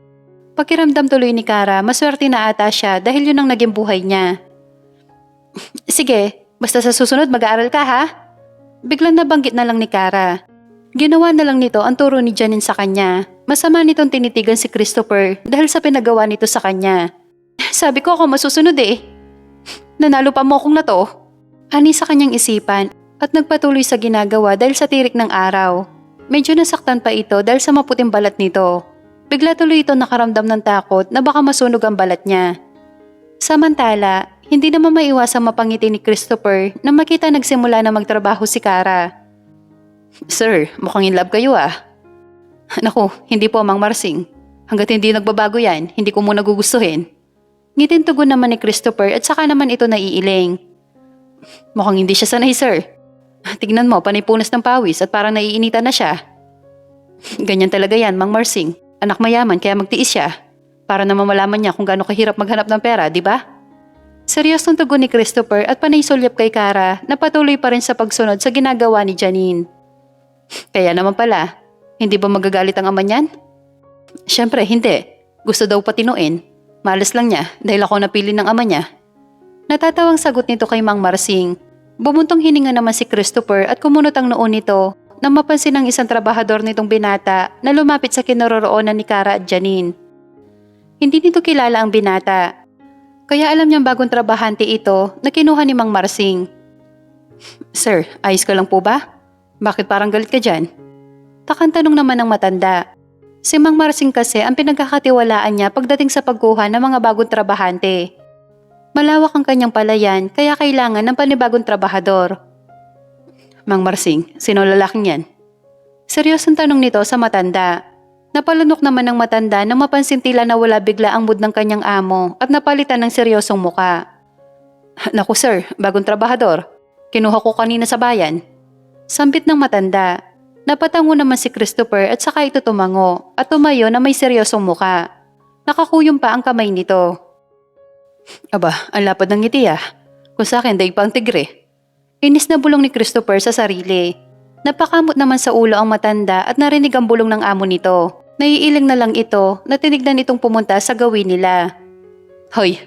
Pakiramdam tuloy ni Kara, maswerte na ata siya dahil yun ang naging buhay niya. Sige, basta sa susunod mag-aaral ka ha? Biglang nabanggit na lang ni Kara. Ginawa na lang nito ang turo ni Janine sa kanya. Masama nitong tinitigan si Christopher dahil sa pinagawa nito sa kanya. Sabi ko ako masusunod eh. Nanalo pa mo akong na to. Ani sa kanyang isipan at nagpatuloy sa ginagawa dahil sa tirik ng araw. Medyo nasaktan pa ito dahil sa maputing balat nito. Bigla tuloy ito nakaramdam ng takot na baka masunog ang balat niya. Samantala, hindi naman maiwasang mapangiti ni Christopher na makita nagsimula na magtrabaho si Kara. Sir, mukhang in love kayo ah. Naku, hindi po Mang Marsing. Hanggat hindi nagbabago yan, hindi ko muna gugustuhin. Ngiting tugon naman ni Christopher at saka naman ito naiiling. Mukhang hindi siya sanay sir. Tignan mo, panay punas ng pawis at parang naiinitan na siya. Ganyan talaga yan, Mang Marsing. Anak mayaman kaya magtiis siya. Para naman malaman niya kung gaano kahirap maghanap ng pera, di ba? Seryosong tugon ni Christopher at panay sulyap kay Kara na patuloy pa rin sa pagsunod sa ginagawa ni Janine. Kaya naman pala, hindi ba magagalit ang ama niyan? Siyempre, hindi. Gusto daw patinuin. Malas lang niya dahil ako napili ng ama niya. Natatawang sagot nito kay Mang Marsing. Bumuntong hininga naman si Christopher at kumunot ang noon nito nang mapansin ng isang trabahador nitong binata na lumapit sa kinaroroonan ni Kara at Janine. Hindi nito kilala ang binata. Kaya alam niyang bagong trabahante ito na kinuha ni Mang Marsing. Sir, ayos ka lang po ba? Bakit parang galit ka dyan? Takang tanong naman ng matanda. Si Mang Marsing kasi ang pinagkakatiwalaan niya pagdating sa pagkuha ng mga bagong trabahante. Malawak ang kanyang palayan kaya kailangan ng panibagong trabahador. Mang Marsing, sino lalaking yan? Seryosong tanong nito sa matanda. Napalunok naman ng matanda nang mapansin tila na wala bigla ang mood ng kanyang amo at napalitan ng seryosong muka. Naku sir, bagong trabahador. Kinuha ko kanina sa bayan. Sambit ng matanda. Napatango naman si Christopher at saka ito tumango at tumayo na may seryosong muka. Nakakuyong pa ang kamay nito. Aba, ang lapad ng ngiti ah. Kung sa akin, daig pa ang tigre. Inis na bulong ni Christopher sa sarili. Napakamot naman sa ulo ang matanda at narinig ang bulong ng amo nito. Naiiling na lang ito na tinignan itong pumunta sa gawin nila. Hoy,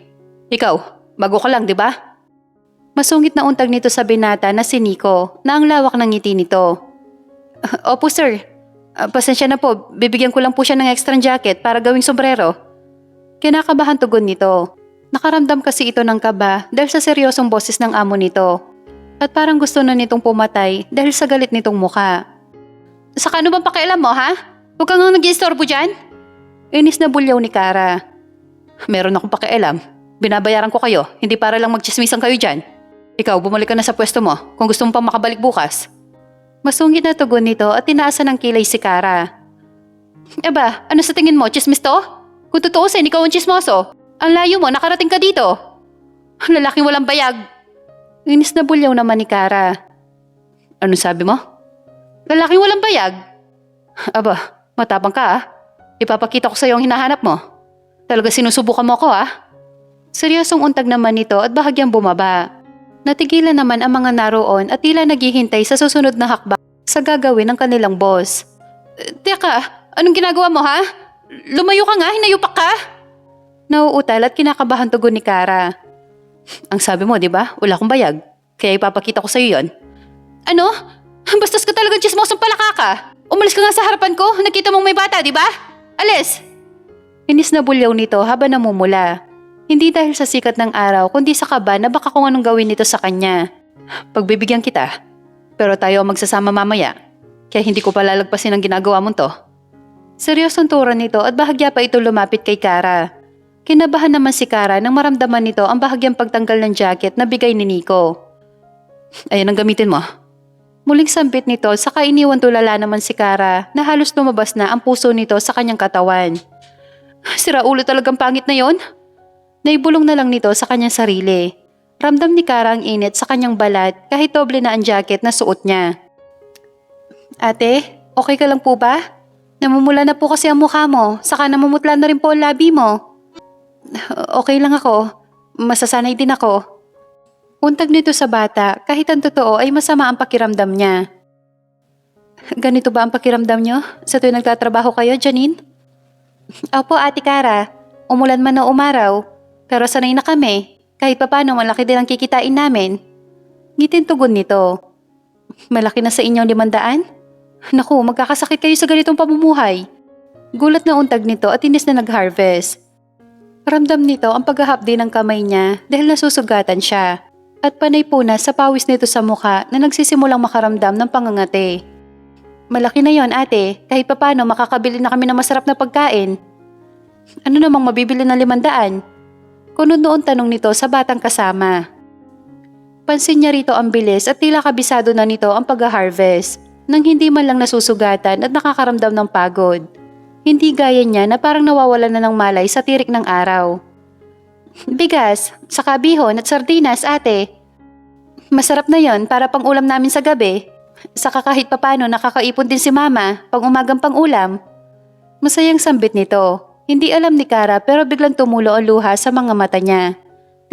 ikaw, bago ka lang di ba? Masungit na untag nito sa binata na si Nico na ang lawak ng ngiti nito. Opo sir, pasensya na po, bibigyan ko lang po siya ng extra jacket para gawing sombrero. Kinakabahan tugon nito. Nakaramdam kasi ito ng kaba dahil sa seryosong boses ng amo nito. At parang gusto na nitong pumatay dahil sa galit nitong muka. Saka ano bang pakialam mo ha? Huwag kang nag-iistorbo dyan? Inis na bulyaw ni Kara. Meron akong pakialam. Binabayaran ko kayo, hindi para lang magchismisan kayo dyan. Ikaw, bumalik ka na sa pwesto mo kung gusto mo pang makabalik bukas. Masungit na tugon nito at tinaasan ng kilay si Kara. Aba, ano sa tingin mo, chismis to? Kung tutuusin, ikaw ang chismoso. Ang layo mo, nakarating ka dito. Lalaking walang bayag. Inis na bulyaw naman ni Kara. Ano sabi mo? Lalaking walang bayag? Aba, matapang ka ah. Ipapakita ko sa iyo ang hinahanap mo. Talaga sinusubukan mo ako ah. Seryosong untag naman nito at bahagyang bumaba. Natigilan naman ang mga naroon at tila naghihintay sa susunod na hakbang sa gagawin ng kanilang boss. Teka, anong ginagawa mo ha? Lumayo ka nga, hinayupak ka? Nauutal at kinakabahan tugon ni Kara. Ang sabi mo, di ba? Wala akong bayag. Kaya ipapakita ko sa iyo yon. Ano? Bastos ka talagang chismosong palaka ka. Umalis ka nga sa harapan ko. Nakita mong may bata, di ba? Alis! Inis na bulyaw nito habang namumula. Hindi dahil sa sikat ng araw kundi sa kaba na baka kung anong gawin nito sa kanya. Pagbibigyan kita, pero tayo ang magsasama mamaya. Kaya hindi ko palalagpasin ang ginagawa mo to. Seryosong tura nito at bahagya pa ito lumapit kay Kara. Kinabahan naman si Kara nang maramdaman nito ang bahagyang pagtanggal ng jacket na bigay ni Nico. Ayan ang gamitin mo. Muling sambit nito saka iniwan tulala naman si Kara na halos lumabas na ang puso nito sa kanyang katawan. Sira ulo talagang pangit na yon. Naibulong na lang nito sa kanyang sarili. Ramdam ni Kara ang init sa kanyang balat kahit doble na ang jacket na suot niya. Ate, okay ka lang po ba? Namumula na po kasi ang mukha mo, saka namumutla na rin po ang labi mo. Okay lang ako. Masasanay din ako. Untag nito sa bata kahit ang totoo ay masama ang pakiramdam niya. Ganito ba ang pakiramdam niyo sa tuwing nagtatrabaho kayo, Janine? Opo, Ate Kara. Umulan man o umaraw. Pero sanay na kami. Kahit papano malaki din ang kikitain namin. Ngiting tugon nito. Malaki na sa inyong 500? Naku, magkakasakit kayo sa ganitong pamumuhay. Gulat na untag nito at inis na nag-harvest. Ramdam nito ang paghahapdi ng kamay niya dahil nasusugatan siya. At panay punas sa pawis nito sa mukha na nagsisimulang makaramdam ng pangangati. Malaki na yon, ate. Kahit papano makakabili na kami ng masarap na pagkain. Ano namang mabibili ng 500? Kunod noon tanong nito sa batang kasama. Pansin niya rito ang bilis at tila kabisado na nito ang pag-harvest nang hindi man lang nasusugatan at nakakaramdam ng pagod. Hindi gaya niya na parang nawawalan na ng malay sa tirik ng araw. Bigas, saka bihon at sardinas, ate. Masarap na yon para pang ulam namin sa gabi. Saka kahit papano nakakaipon din si mama pang umagang pang ulam. Masayang sambit nito. Hindi alam ni Kara pero biglang tumulo ang luha sa mga mata niya.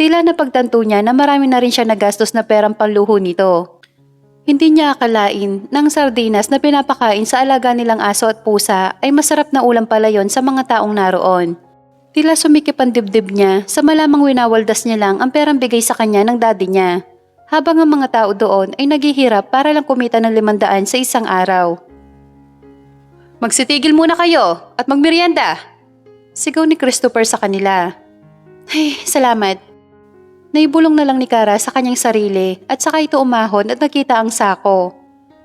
Tila napagtanto niya na marami na rin siya nagastos na perang panluho nito. Hindi niya akalain na ang sardinas na pinapakain sa alaga nilang aso at pusa ay masarap na ulam pala yon sa mga taong naroon. Tila sumikip ang dibdib niya sa malamang winawaldas niya lang ang perang bigay sa kanya ng daddy niya. Habang ang mga tao doon ay naghihirap para lang kumita ng 500 sa isang araw. Magsitigil muna kayo at magmerienda! Sigaw ni Christopher sa kanila. Ay, salamat. Naibulong na lang ni Kara sa kanyang sarili at saka ito umahon at nakita ang sako.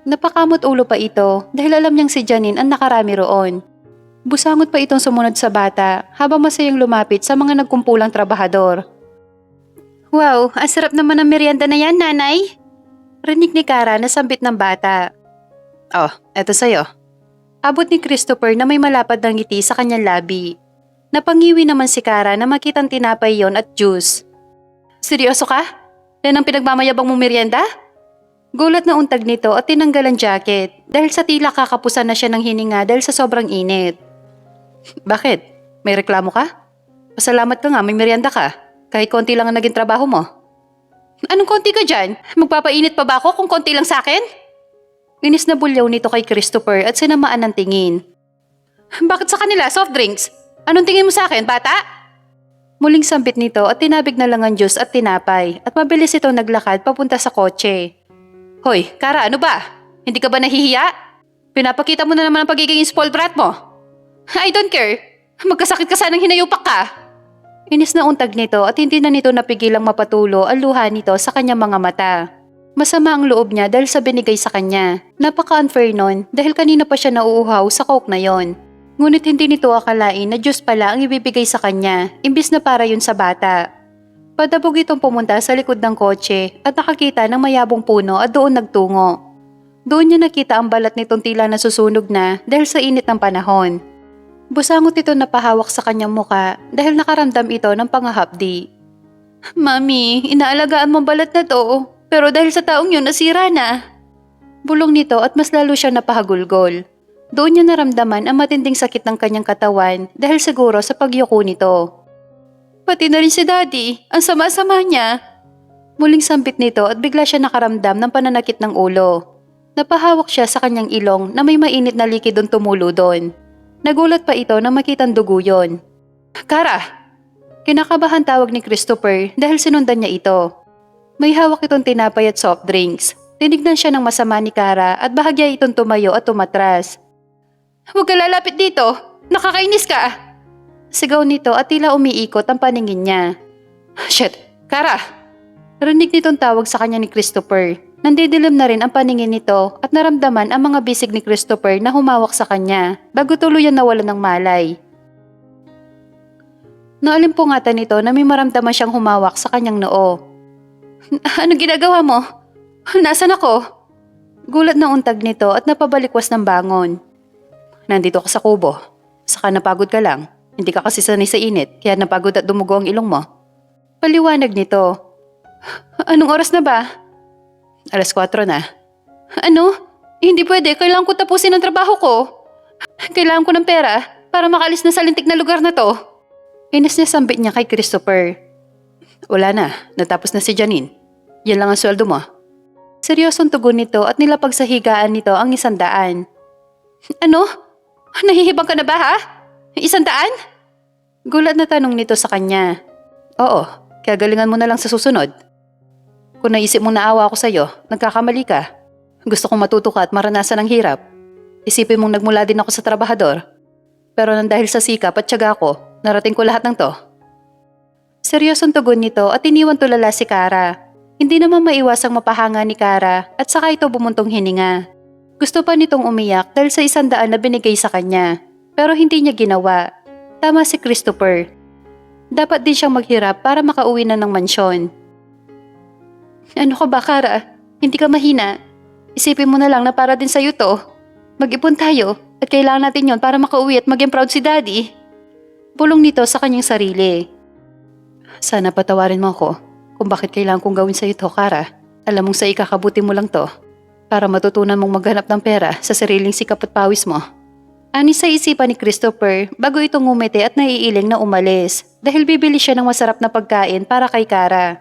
Napakamot ulo pa ito dahil alam niyang si Janine ang nakarami roon. Busangot pa itong sumunod sa bata habang masayang lumapit sa mga nagkumpulang trabahador. Wow, ang sarap naman ng merienda na yan, nanay. Rinig ni Kara na sambit ng bata. Oh, eto sa'yo. Abot ni Christopher na may malapad na ngiti sa kanyang labi. Napangiwi naman si Kara na makitang tinapay yon at juice. Seryoso ka? Yan ang pinagmamayabang mong merienda? Gulat na untag nito at tinanggal ang jacket dahil sa tila kakapusan na siya ng hininga dahil sa sobrang init. Bakit? May reklamo ka? Pasalamat ka nga, may merienda ka. Kahit konti lang ang naging trabaho mo. Anong konti ka dyan? Magpapainit pa ba ako kung konti lang sa akin? Inis na bulyaw nito kay Christopher at sinamaan ng tingin. Bakit sa kanila soft drinks? Anong tingin mo sa akin, bata? Muling sambit nito at tinabig na lang ang juice at tinapay at mabilis ito naglakad papunta sa kotse. Hoy, Kara, ano ba? Hindi ka ba nahihiya? Pinapakita mo na naman ang pagiging spoiled brat mo. I don't care. Magkasakit ka sanang hinayupak ka. Inis na untag nito at hindi na nito napigilang mapatulo ang luha nito sa kanyang mga mata. Masama ang loob niya dahil sa binigay sa kanya. Napaka-unfair nun dahil kanina pa siya nauuhaw sa coke na yon. Ngunit hindi nito akalain na Diyos pala ang ibibigay sa kanya imbis na para yun sa bata. Padabog itong pumunta sa likod ng kotse at nakakita ng mayabong puno at doon nagtungo. Doon niya nakita ang balat nitong tila nasusunog na dahil sa init ng panahon. Busangot ito na pahawak sa kanyang muka dahil nakaramdam ito ng pangahapdi. Mami, inaalagaan mo balat na to pero dahil sa taong yun nasira na. Bulong nito at mas lalo siya napahagulgol. Doon niya naramdaman ang matinding sakit ng kanyang katawan dahil siguro sa pagyuko nito. Pati na rin si Daddy, ang sama-sama niya. Muling sambit nito at bigla siya nakaramdam ng pananakit ng ulo. Napahawak siya sa kanyang ilong na may mainit na likidong tumulo doon. Nagulat pa ito na makitang dugo yon. Kara! Kinakabahan tawag ni Christopher dahil sinundan niya ito. May hawak itong tinapay at soft drinks. Tinignan siya ng masama ni Kara at bahagya itong tumayo at tumatras. Huwag ka lalapit dito! Nakakainis ka! Sigaw nito at tila umiikot ang paningin niya. Shit! Kara! Rinig nitong tawag sa kanya ni Christopher. Nandidilim na rin ang paningin nito at naramdaman ang mga bisig ni Christopher na humawak sa kanya bago tuluyan nawalan ng malay. Naalimpungatan nito na may maramdaman siyang humawak sa kanyang noo. Ano ginagawa mo? Nasaan ako? Gulat na untag nito at napabalikwas ng bangon. Nandito ka sa kubo. Saka napagod ka lang. Hindi ka kasi sanay sa init kaya napagod at dumugo ang ilong mo. Paliwanag nito. Anong oras na ba? 4:00 na. Ano? Hindi pwede. Kailangan ko tapusin ang trabaho ko. Kailangan ko ng pera para makalis na sa lintik na lugar na to. Inis niya sambit niya kay Christopher. Wala na. Natapos na si Janine. Yan lang ang sweldo mo. Seryosong tugon nito at nilapag sa higaan nito ang 100. Ano? Nahihibang ka na ba ha? 100? Gulat na tanong nito sa kanya. Oo, kaya galingan mo na lang sa susunod. Kung naisip mong naawa ako sa'yo, nagkakamali ka. Gusto kong matuto ka at maranasan ang hirap. Isipin mong nagmula din ako sa trabahador. Pero nang dahil sa sikap at tiyaga ko, narating ko lahat ng to. Seryosong tugon nito at iniwan tulala si Kara. Hindi naman maiwasang mapahanga ni Kara at saka ito bumuntong hininga. Gusto pa nitong umiyak dahil sa 100 na binigay sa kanya. Pero hindi niya ginawa. Tama si Christopher. Dapat din siyang maghirap para makauwi na ng mansyon. Ano ka ba, Kara? Hindi ka mahina. Isipin mo na lang na para din sa'yo to. Mag-ipon tayo at kailangan natin yon para makauwi at maging proud si Daddy. Bulong nito sa kanyang sarili. Sana patawarin mo ako kung bakit kailangan kong gawin sa'yo to, Kara. Alam mong sa ikakabuti mo lang to para matutunan mong maghanap ng pera sa sariling sikap at pawis mo. Anis sa isipan ni Christopher bago ito ngumiti at naiiling na umalis dahil bibili siya ng masarap na pagkain para kay Kara.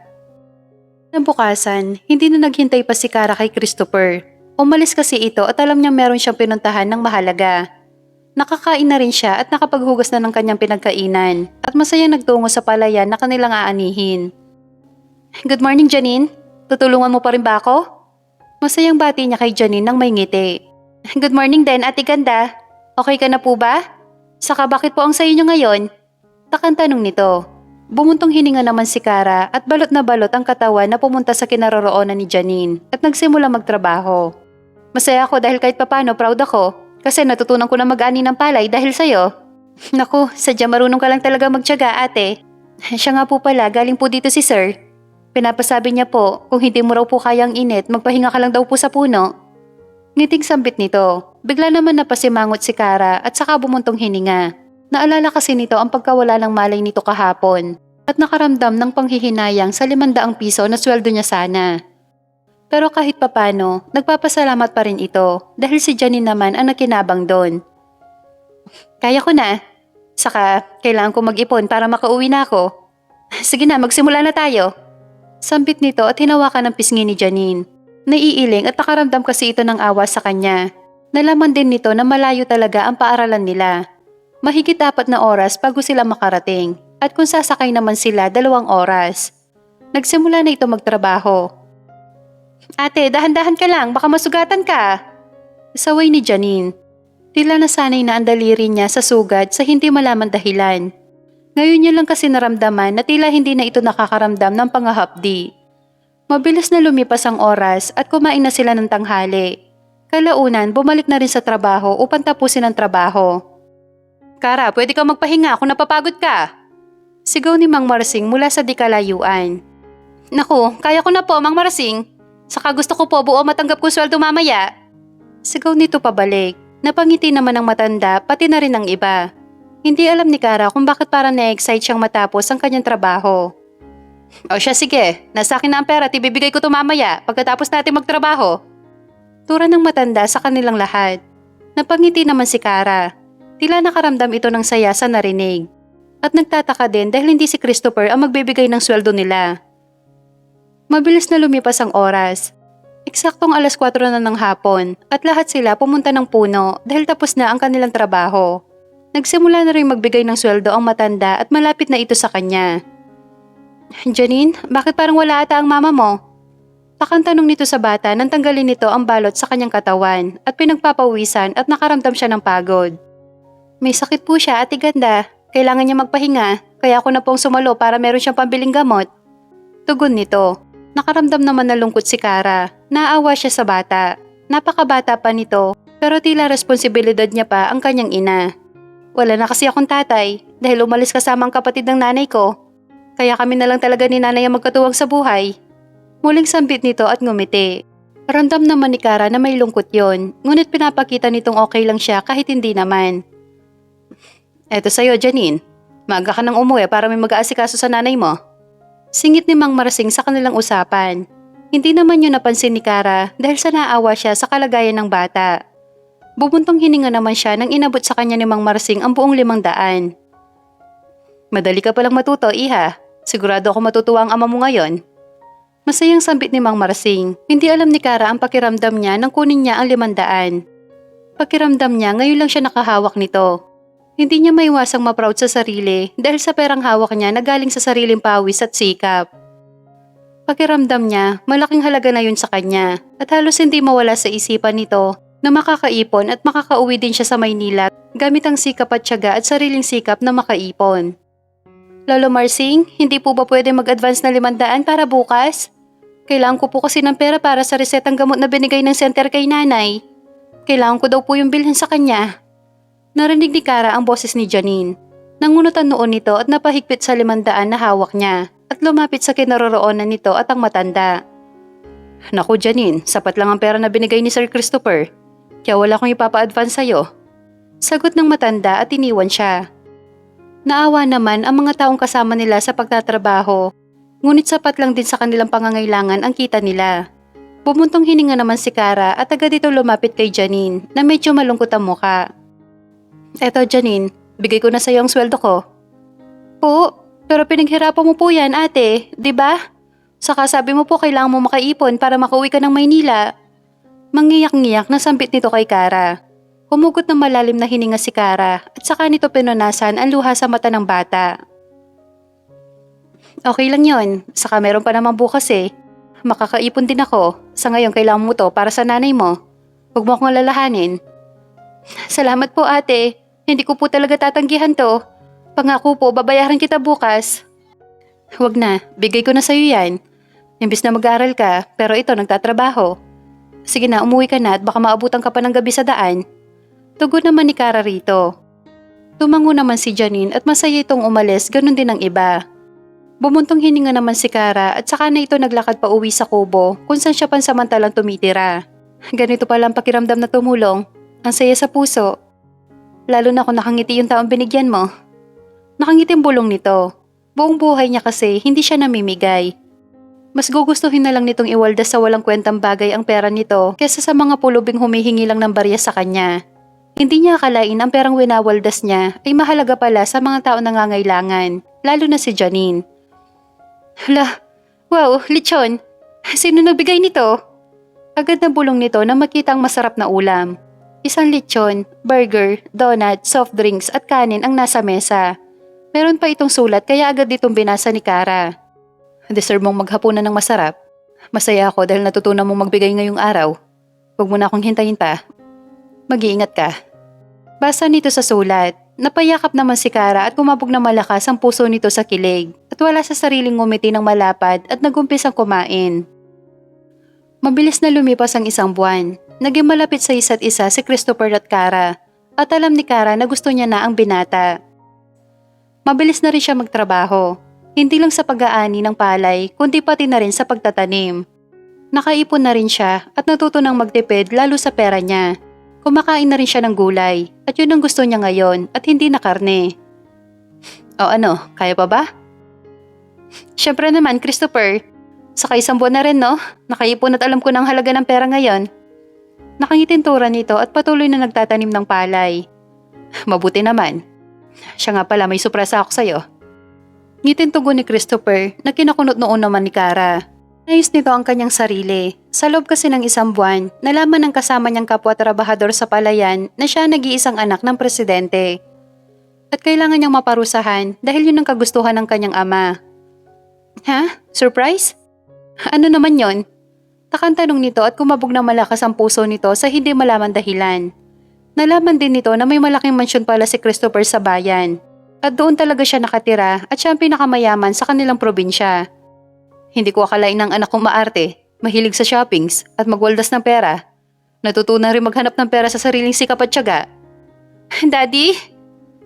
Nabukasan, hindi na naghintay pa si Kara kay Christopher. Umalis kasi ito at alam niyang meron siyang pinuntahan ng mahalaga. Nakakain na rin siya at nakapaghugas na ng kanyang pinagkainan at masayang nagtungo sa palayan na kanilang aanihin. Good morning, Janine. Tutulungan mo pa rin ba ako? Masayang bati niya kay Janine nang may ngiti. Good morning din, Ate Ganda. Okay ka na po ba? Saka bakit po ang sayo niyo ngayon? Takang tanong nito. Bumuntong hininga naman si Kara at balot na balot ang katawan na pumunta sa kinaroroonan ni Janine at nagsimula magtrabaho. Masaya ako dahil kahit papano proud ako kasi natutunan ko na mag-ani ng palay dahil sa'yo. Naku, sadya marunong ka lang talaga magtiyaga, ate. Siya nga po pala, galing po dito si Sir. Pinapasabi niya po, kung hindi mo raw po kayang init, magpahinga ka lang daw po sa puno. Ngiting sambit nito. Bigla naman napasimangot si Kara at saka bumuntong hininga. Naalala kasi nito ang pagkawala ng malay nito kahapon at nakaramdam ng panghihinayang sa 500 piso na sweldo niya sana. Pero kahit papano, nagpapasalamat pa rin ito dahil si Janine naman ang nakinabang doon. Kaya ko na. Saka, kailangan ko mag-ipon para makauwi na ako. Sige na, magsimula na tayo. Sambit nito at hinawakan ng pisngi ni Janine. Naiiling at nakaramdam kasi ito ng awa sa kanya. Nalaman din nito na malayo talaga ang paaralan nila. Mahigit 4 na oras bago sila makarating at kung sasakay naman sila 2 oras. Nagsimula na ito magtrabaho. Ate, dahan-dahan ka lang, baka masugatan ka. Saway ni Janine. Tila nasanay na ang daliri niya sa sugat sa hindi malaman dahilan. Ngayon niya lang kasi naramdaman na tila hindi na ito nakakaramdam ng pangahapdi. Mabilis na lumipas ang oras at kumain na sila ng tanghali. Kalaunan, bumalik na rin sa trabaho upang tapusin ang trabaho. Kara, pwede ka magpahinga kung napapagod ka. Sigaw ni Mang Marsing mula sa di kalayuan. Naku, kaya ko na po, Mang Marsing. Saka gusto ko po buo matanggap ko sweldo mamaya. Sigaw nito pabalik. Napangiti naman ang matanda pati na rin ang iba. Hindi alam ni Kara kung bakit parang na-excite siyang matapos ang kanyang trabaho. O siya, sige. Nasa akin na ang pera at ibibigay ko to mamaya pagkatapos natin magtrabaho. Tura ng matanda sa kanilang lahat. Napangiti naman si Kara. Tila nakaramdam ito ng saya sa narinig. At nagtataka din dahil hindi si Christopher ang magbibigay ng sweldo nila. Mabilis na lumipas ang oras. Eksaktong 4:00 na ng hapon at lahat sila pumunta ng puno dahil tapos na ang kanilang trabaho. Nagsimula na rin magbigay ng sweldo ang matanda at malapit na ito sa kanya. Janine, bakit parang wala ata ang mama mo? Takang tanong nito sa bata nang tanggalin nito ang balot sa kanyang katawan at pinagpapawisan at nakaramdam siya ng pagod. May sakit po siya, Ate Ganda. Kailangan niya magpahinga, kaya ako na pong sumalo para meron siyang pambiling gamot. Tugon nito. Nakaramdam naman na lungkot si Kara. Naawa siya sa bata. Napakabata pa nito, pero tila responsibilidad niya pa ang kanyang ina. Wala na kasi akong tatay dahil umalis kasama ang kapatid ng nanay ko. Kaya kami na lang talaga ni nanay ang magkatuwang sa buhay. Muling sambit nito at ngumiti. Ramdam naman ni Kara na may lungkot yon, ngunit pinapakita nitong okay lang siya kahit hindi naman. Eto sa'yo, Janine. Maaga ka nang umuwi para may mag-aasikaso sa nanay mo. Singit ni Mang Marsing sa kanilang usapan. Hindi naman yun napansin ni Kara dahil sa naawa siya sa kalagayan ng bata. Bubuntong hininga naman siya nang inabot sa kanya ni Mang Marsing ang buong 500. Madali ka palang matuto, Iha. Sigurado ako matutuwa ang ama mo ngayon. Masayang sambit ni Mang Marsing. Hindi alam ni Kara ang pakiramdam niya nang kunin niya ang 500. Pakiramdam niya ngayon lang siya nakahawak nito. Hindi niya maiwasang ma-proud sa sarili dahil sa perang hawak niya na galing sa sariling pawis at sikap. Pakiramdam niya, malaking halaga na yun sa kanya at halos hindi mawala sa isipan nito na makakaipon at makakauwi din siya sa Maynila gamit ang sikap at tiyaga at sariling sikap na makaipon. Lolo Marsing, hindi po ba pwede mag-advance na 500 para bukas? Kailangan ko po kasi ng pera para sa resetang gamot na binigay ng center kay nanay. Kailangan ko daw po yung bilhin sa kanya. Narinig ni Kara ang boses ni Janine. Nangunutan noon nito at napahigpit sa 500 na hawak niya at lumapit sa kinaroroonan nito at ang matanda. Naku Janine, sapat lang ang pera na binigay ni Sir Christopher. Kaya wala akong ipapa-advance sa'yo. Sagot ng matanda at iniwan siya. Naawa naman ang mga taong kasama nila sa pagtatrabaho, ngunit sapat lang din sa kanilang pangangailangan ang kita nila. Bumuntong hininga naman si Kara at agad ito lumapit kay Janine na medyo malungkot ang muka. Eto Janine, bigay ko na sa iyo ang sweldo ko. Po, pero pinaghirapan mo po yan ate, di ba? Saka sabi mo po kailangan mo makaipon para makauwi ka ng Maynila. Mangiyak-ngiyak na sambit nito kay Kara. Humugot ng malalim na hininga si Kara at saka nito pinunasan ang luha sa mata ng bata. Okay lang yon, saka meron pa naman bukas eh. Makakaipon din ako, sa ngayon kailangan mo to para sa nanay mo. Huwag mo akong alalahanin. Salamat po ate, hindi ko po talaga tatanggihan to. Pangako po, babayaran kita bukas. Huwag na, bigay ko na sa'yo yan. Imbis na mag-aaral ka, pero ito nagtatrabaho. Sige na, umuwi ka na at baka maabutan ka pa ng gabi sa daan. Tugon naman ni Kara rito. Tumango naman si Janine at masaya itong umalis, ganun din ang iba. Bumuntong hininga naman si Kara at saka na ito naglakad pa uwi sa kubo kung saan siya pansamantalang tumitira. Ganito pala ang pakiramdam na tumulong. Ang saya sa puso. Lalo na kung nakangiti yung taong binigyan mo. Nakangiting bulong nito. Buong buhay niya kasi hindi siya namimigay. Mas gugustuhin na lang nitong iwaldas sa walang kwentang bagay ang pera nito kesa sa mga pulubing humihingi lang ng barya sa kanya. Hindi niya akalain ang perang winawaldas niya ay mahalaga pala sa mga taong nangangailangan, lalo na si Janine. Hala, wow, lechon. Sino nagbigay nito? Agad na bulong nito na makita ang masarap na ulam. Isang lechon, burger, donut, soft drinks at kanin ang nasa mesa. Meron pa itong sulat kaya agad ditong binasa ni Kara. Deserve mong maghapunan ng masarap. Masaya ako dahil natutunan mong magbigay ngayong araw. Huwag mo na akong hintayin pa. Mag-iingat ka. Basa nito sa sulat. Napayakap naman si Kara at kumabog na malakas ang puso nito sa kilig at wala sa sariling ngumiti ng malapad at nagumpisang kumain. Mabilis na lumipas ang 1 buwan. Naging malapit sa isa't isa si Christopher at Kara at alam ni Kara na gusto niya na ang binata. Mabilis na rin siya magtrabaho. Hindi lang sa pag-aani ng palay kundi pati na rin sa pagtatanim. Nakaipon na rin siya at natuto ng magtipid lalo sa pera niya. Kumakain na rin siya ng gulay at yun ang gusto niya ngayon at hindi na karne. O ano, kaya pa ba? Siyempre naman, Christopher. Saka 1 buwan na rin, no? Nakaipon at alam ko ng halaga ng pera ngayon. Nakangitintura nito at patuloy na nagtatanim ng palay. Mabuti naman. Siya nga pala, may surpresa ako sa'yo. Ngiting tugon ni Christopher na kinakunot noon naman ni Kara. Nais nito ang kanyang sarili. Sa loob kasi ng 1 buwan, nalaman ng kasama niyang kapwa-trabahador sa palayan na siya nag-iisang anak ng presidente. At kailangan niyang maparusahan dahil yun ang kagustuhan ng kanyang ama. Ha? Surprise? Ano naman yon? Takang tanong nito at kumabog na malakas ang puso nito sa hindi malaman dahilan. Nalaman din nito na may malaking mansyon pala si Christopher sa bayan. At doon talaga siya nakatira at siya ang pinakamayaman sa kanilang probinsya. Hindi ko akalain ng anak kong maarte, mahilig sa shoppings at magwaldas ng pera. Natutunan rin maghanap ng pera sa sariling sikap at tiyaga. Daddy?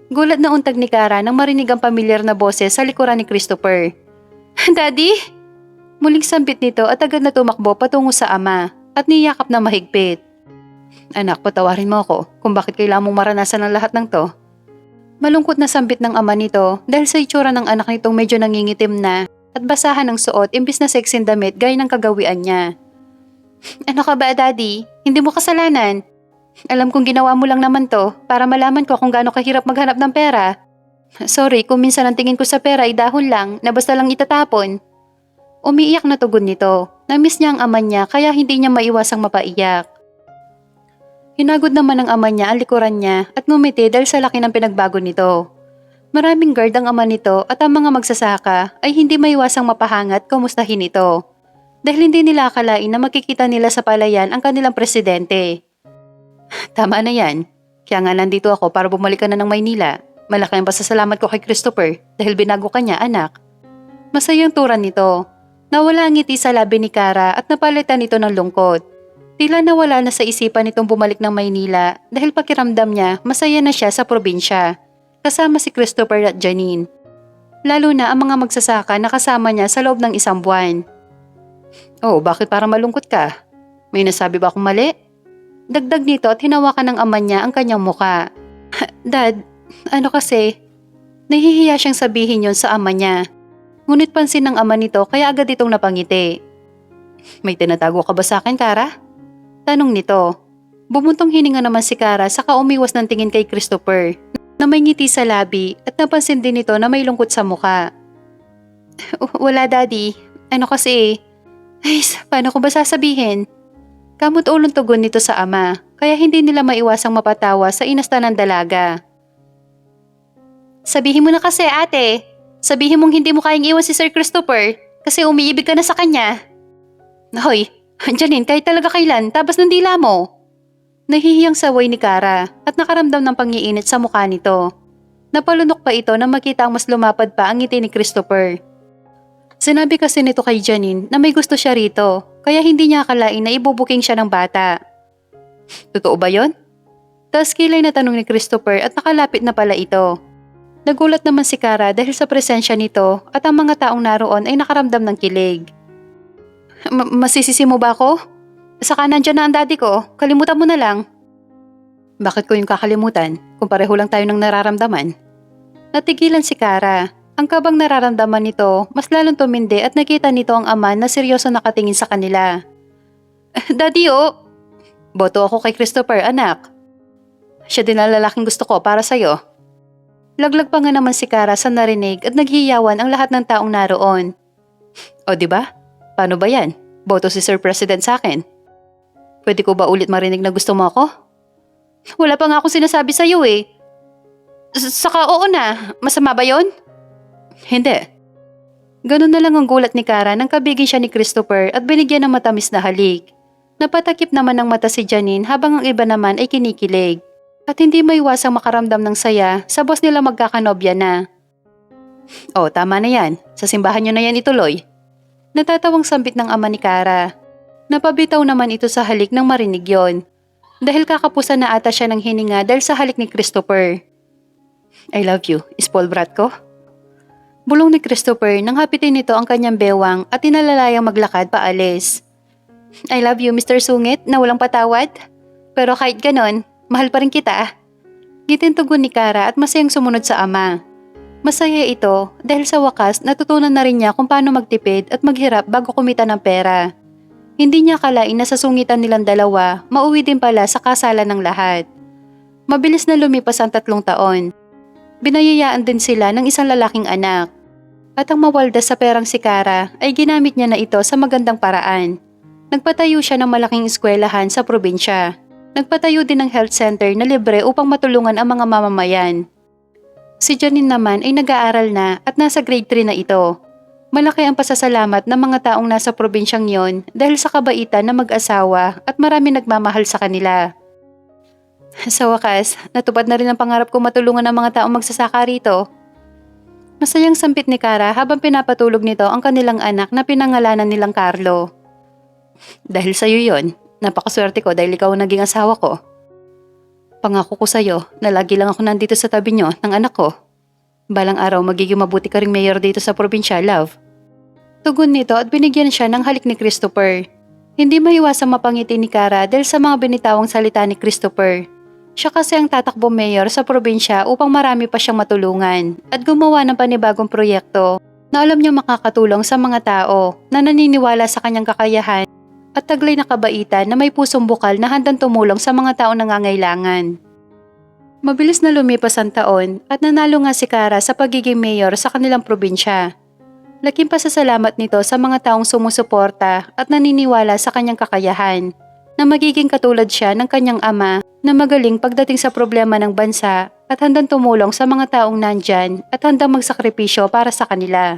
Gulat na untag ni Kara nang marinig ang pamilyar na boses sa likuran ni Christopher. Daddy? Muling sambit nito at agad na tumakbo patungo sa ama at niyakap na mahigpit. Anak, patawarin mo ako kung bakit kailangan mong maranasan ang lahat ng to. Malungkot na sambit ng ama nito dahil sa itsura ng anak nitong medyo nangingitim na at basahan ng suot imbis na sexy damit gaya ng kagawian niya. Ano ka ba, Daddy? Hindi mo kasalanan. Alam kong ginawa mo lang naman to para malaman ko kung gaano kahirap maghanap ng pera. Sorry kung minsan ang tingin ko sa pera ay dahon lang na basta lang itatapon. Umiiyak na tugon nito. Namiss niya ang ama niya kaya hindi niya maiwasang mapaiyak. Hinagod naman ng ama niya ang likuran niya at ngumiti dahil sa laki ng pinagbago nito. Maraming guard ang ama nito at ang mga magsasaka ay hindi maiwasang mapahangat kumustahin ito. Dahil hindi nila akalain na makikita nila sa palayan ang kanilang presidente. Tama na yan. Kaya nga nandito ako para bumalik ka na ng Maynila. Malaki ang pasasalamat ko kay Christopher dahil binago ka niya, anak. Masayang turan nito. Nawala ang ngiti sa labi ni Kara at napalitan ito ng lungkot. Tila nawala na sa isipan nitong bumalik ng Maynila dahil pakiramdam niya masaya na siya sa probinsya. Kasama si Christopher at Janine. Lalo na ang mga magsasaka na kasama niya sa loob ng isang buwan. Oh, bakit parang malungkot ka? May nasabi ba akong mali? Dagdag nito at hinawakan ng ama niya ang kanyang muka. Dad, ano kasi? Nahihiya siyang sabihin yon sa ama niya. Ngunit pansin ng ama nito kaya agad itong napangiti. May tinatago ka ba sa akin, Kara? Tanong nito. Bumuntong hininga naman si Kara saka umiwas ng tingin kay Christopher na may ngiti sa labi at napansin din nito na may lungkot sa muka. Wala, Daddy. Ano kasi? Ay, paano ko ba sasabihin? Kamot-ulong tugon nito sa ama kaya hindi nila maiwasang mapatawa sa inasta ng dalaga. Sabihin mo na kasi, ate. Sabihin mong hindi mo kayang iwan si Sir Christopher kasi umiibig ka na sa kanya. Hoy, Janine, kahit talaga kailan, tabas ng dila mo. Nahihiyang saway ni Kara at nakaramdam ng pangiinit sa mukha nito. Napalunok pa ito na makita ang mas lumapad pa ang ngiti ni Christopher. Sinabi kasi nito kay Janine na may gusto siya rito, kaya hindi niya akalain na ibubuking siya ng bata. Totoo ba yon? Taas kilay na tanong ni Christopher at nakalapit na pala ito. Nagulat naman si Kara dahil sa presensya nito at ang mga taong naroon ay nakaramdam ng kilig. Masisisi mo ba ako? Saka nandyan na ang daddy ko, kalimutan mo na lang. Bakit ko yung kakalimutan kung pareho lang tayo ng nararamdaman? Natigilan si Kara. Ang kabang nararamdaman nito, mas lalong tumindi at nakita nito ang ama na seryoso nakatingin sa kanila. Daddy oh! Boto ako kay Christopher, anak. Siya din ang lalaking gusto ko para sa'yo. Laglag pa nga naman si Kara sa narinig at naghiyawan ang lahat ng taong naroon. O diba? Paano ba yan? Boto si Sir President sa akin. Pwede ko ba ulit marinig na gusto mo ako? Wala pa nga akong sinasabi sa'yo eh. Saka oo na, masama ba yon? Hindi. Ganun na lang ang gulat ni Kara nang kabigin siya ni Christopher at binigyan ng matamis na halik. Napatakip naman ng mata si Janine habang ang iba naman ay kinikilig. At hindi maiwasang makaramdam ng saya sa boss nila magkakanobya na. Oh, tama na yan. Sa simbahan nyo na yan ituloy. Natatawang sambit ng ama ni Kara. Napabitaw naman ito sa halik nang marinig yon. Dahil kakapusan na ata siya ng hininga dahil sa halik ni Christopher. I love you, spoiled brat ko. Bulong ni Christopher nang hapitin nito ang kanyang bewang at inalalayang maglakad paalis. I love you, Mr. Sungit, na walang patawad. Pero kahit ganon, mahal pa rin kita. Ngiting tugon ni Kara at masayang sumunod sa ama. Masaya ito dahil sa wakas natutunan na rin niya kung paano magtipid at maghirap bago kumita ng pera. Hindi niya akalain na sa sungitan nilang dalawa, mauwi din pala sa kasalan ng lahat. Mabilis na lumipas ang 3 taon. Binayayaan din sila ng isang lalaking anak. At ang mawaldas sa perang si Kara ay ginamit niya na ito sa magandang paraan. Nagpatayo siya ng malaking eskwelahan sa probinsya. Nagpatayo din ng health center na libre upang matulungan ang mga mamamayan. Si Janine naman ay nag-aaral na at nasa grade 3 na ito. Malaki ang pasasalamat ng mga taong nasa probinsyang yon dahil sa kabaitan na mag-asawa at marami nagmamahal sa kanila. Sa wakas, natupad na rin ang pangarap ko matulungan ang mga taong magsasaka rito. Masayang sampit ni Kara habang pinapatulog nito ang kanilang anak na pinangalanan nilang Carlo. Dahil sa'yo yon, napakaswerte ko dahil ikaw ang naging asawa ko. Pangako ko sa'yo na lagi lang ako nandito sa tabi nyo ng anak ko. Balang araw magiging mabuti ka ring mayor dito sa probinsya, love. Tugon nito at binigyan siya ng halik ni Christopher. Hindi maiwasang mapangiti ni Kara dahil sa mga binitawang salita ni Christopher. Siya kasi ang tatakbo mayor sa probinsya upang marami pa siyang matulungan at gumawa ng panibagong proyekto na alam niya makakatulong sa mga tao na naniniwala sa kanyang kakayahan at taglay na kabaitan na may pusong bukal na handang tumulong sa mga taong nangangailangan. Mabilis na lumipas ang taon at nanalo nga si Kara sa pagiging mayor sa kanilang probinsya. Laking pasasalamat nito sa mga taong sumusuporta at naniniwala sa kanyang kakayahan na magiging katulad siya ng kanyang ama na magaling pagdating sa problema ng bansa at handang tumulong sa mga taong nandyan at handang magsakripisyo para sa kanila.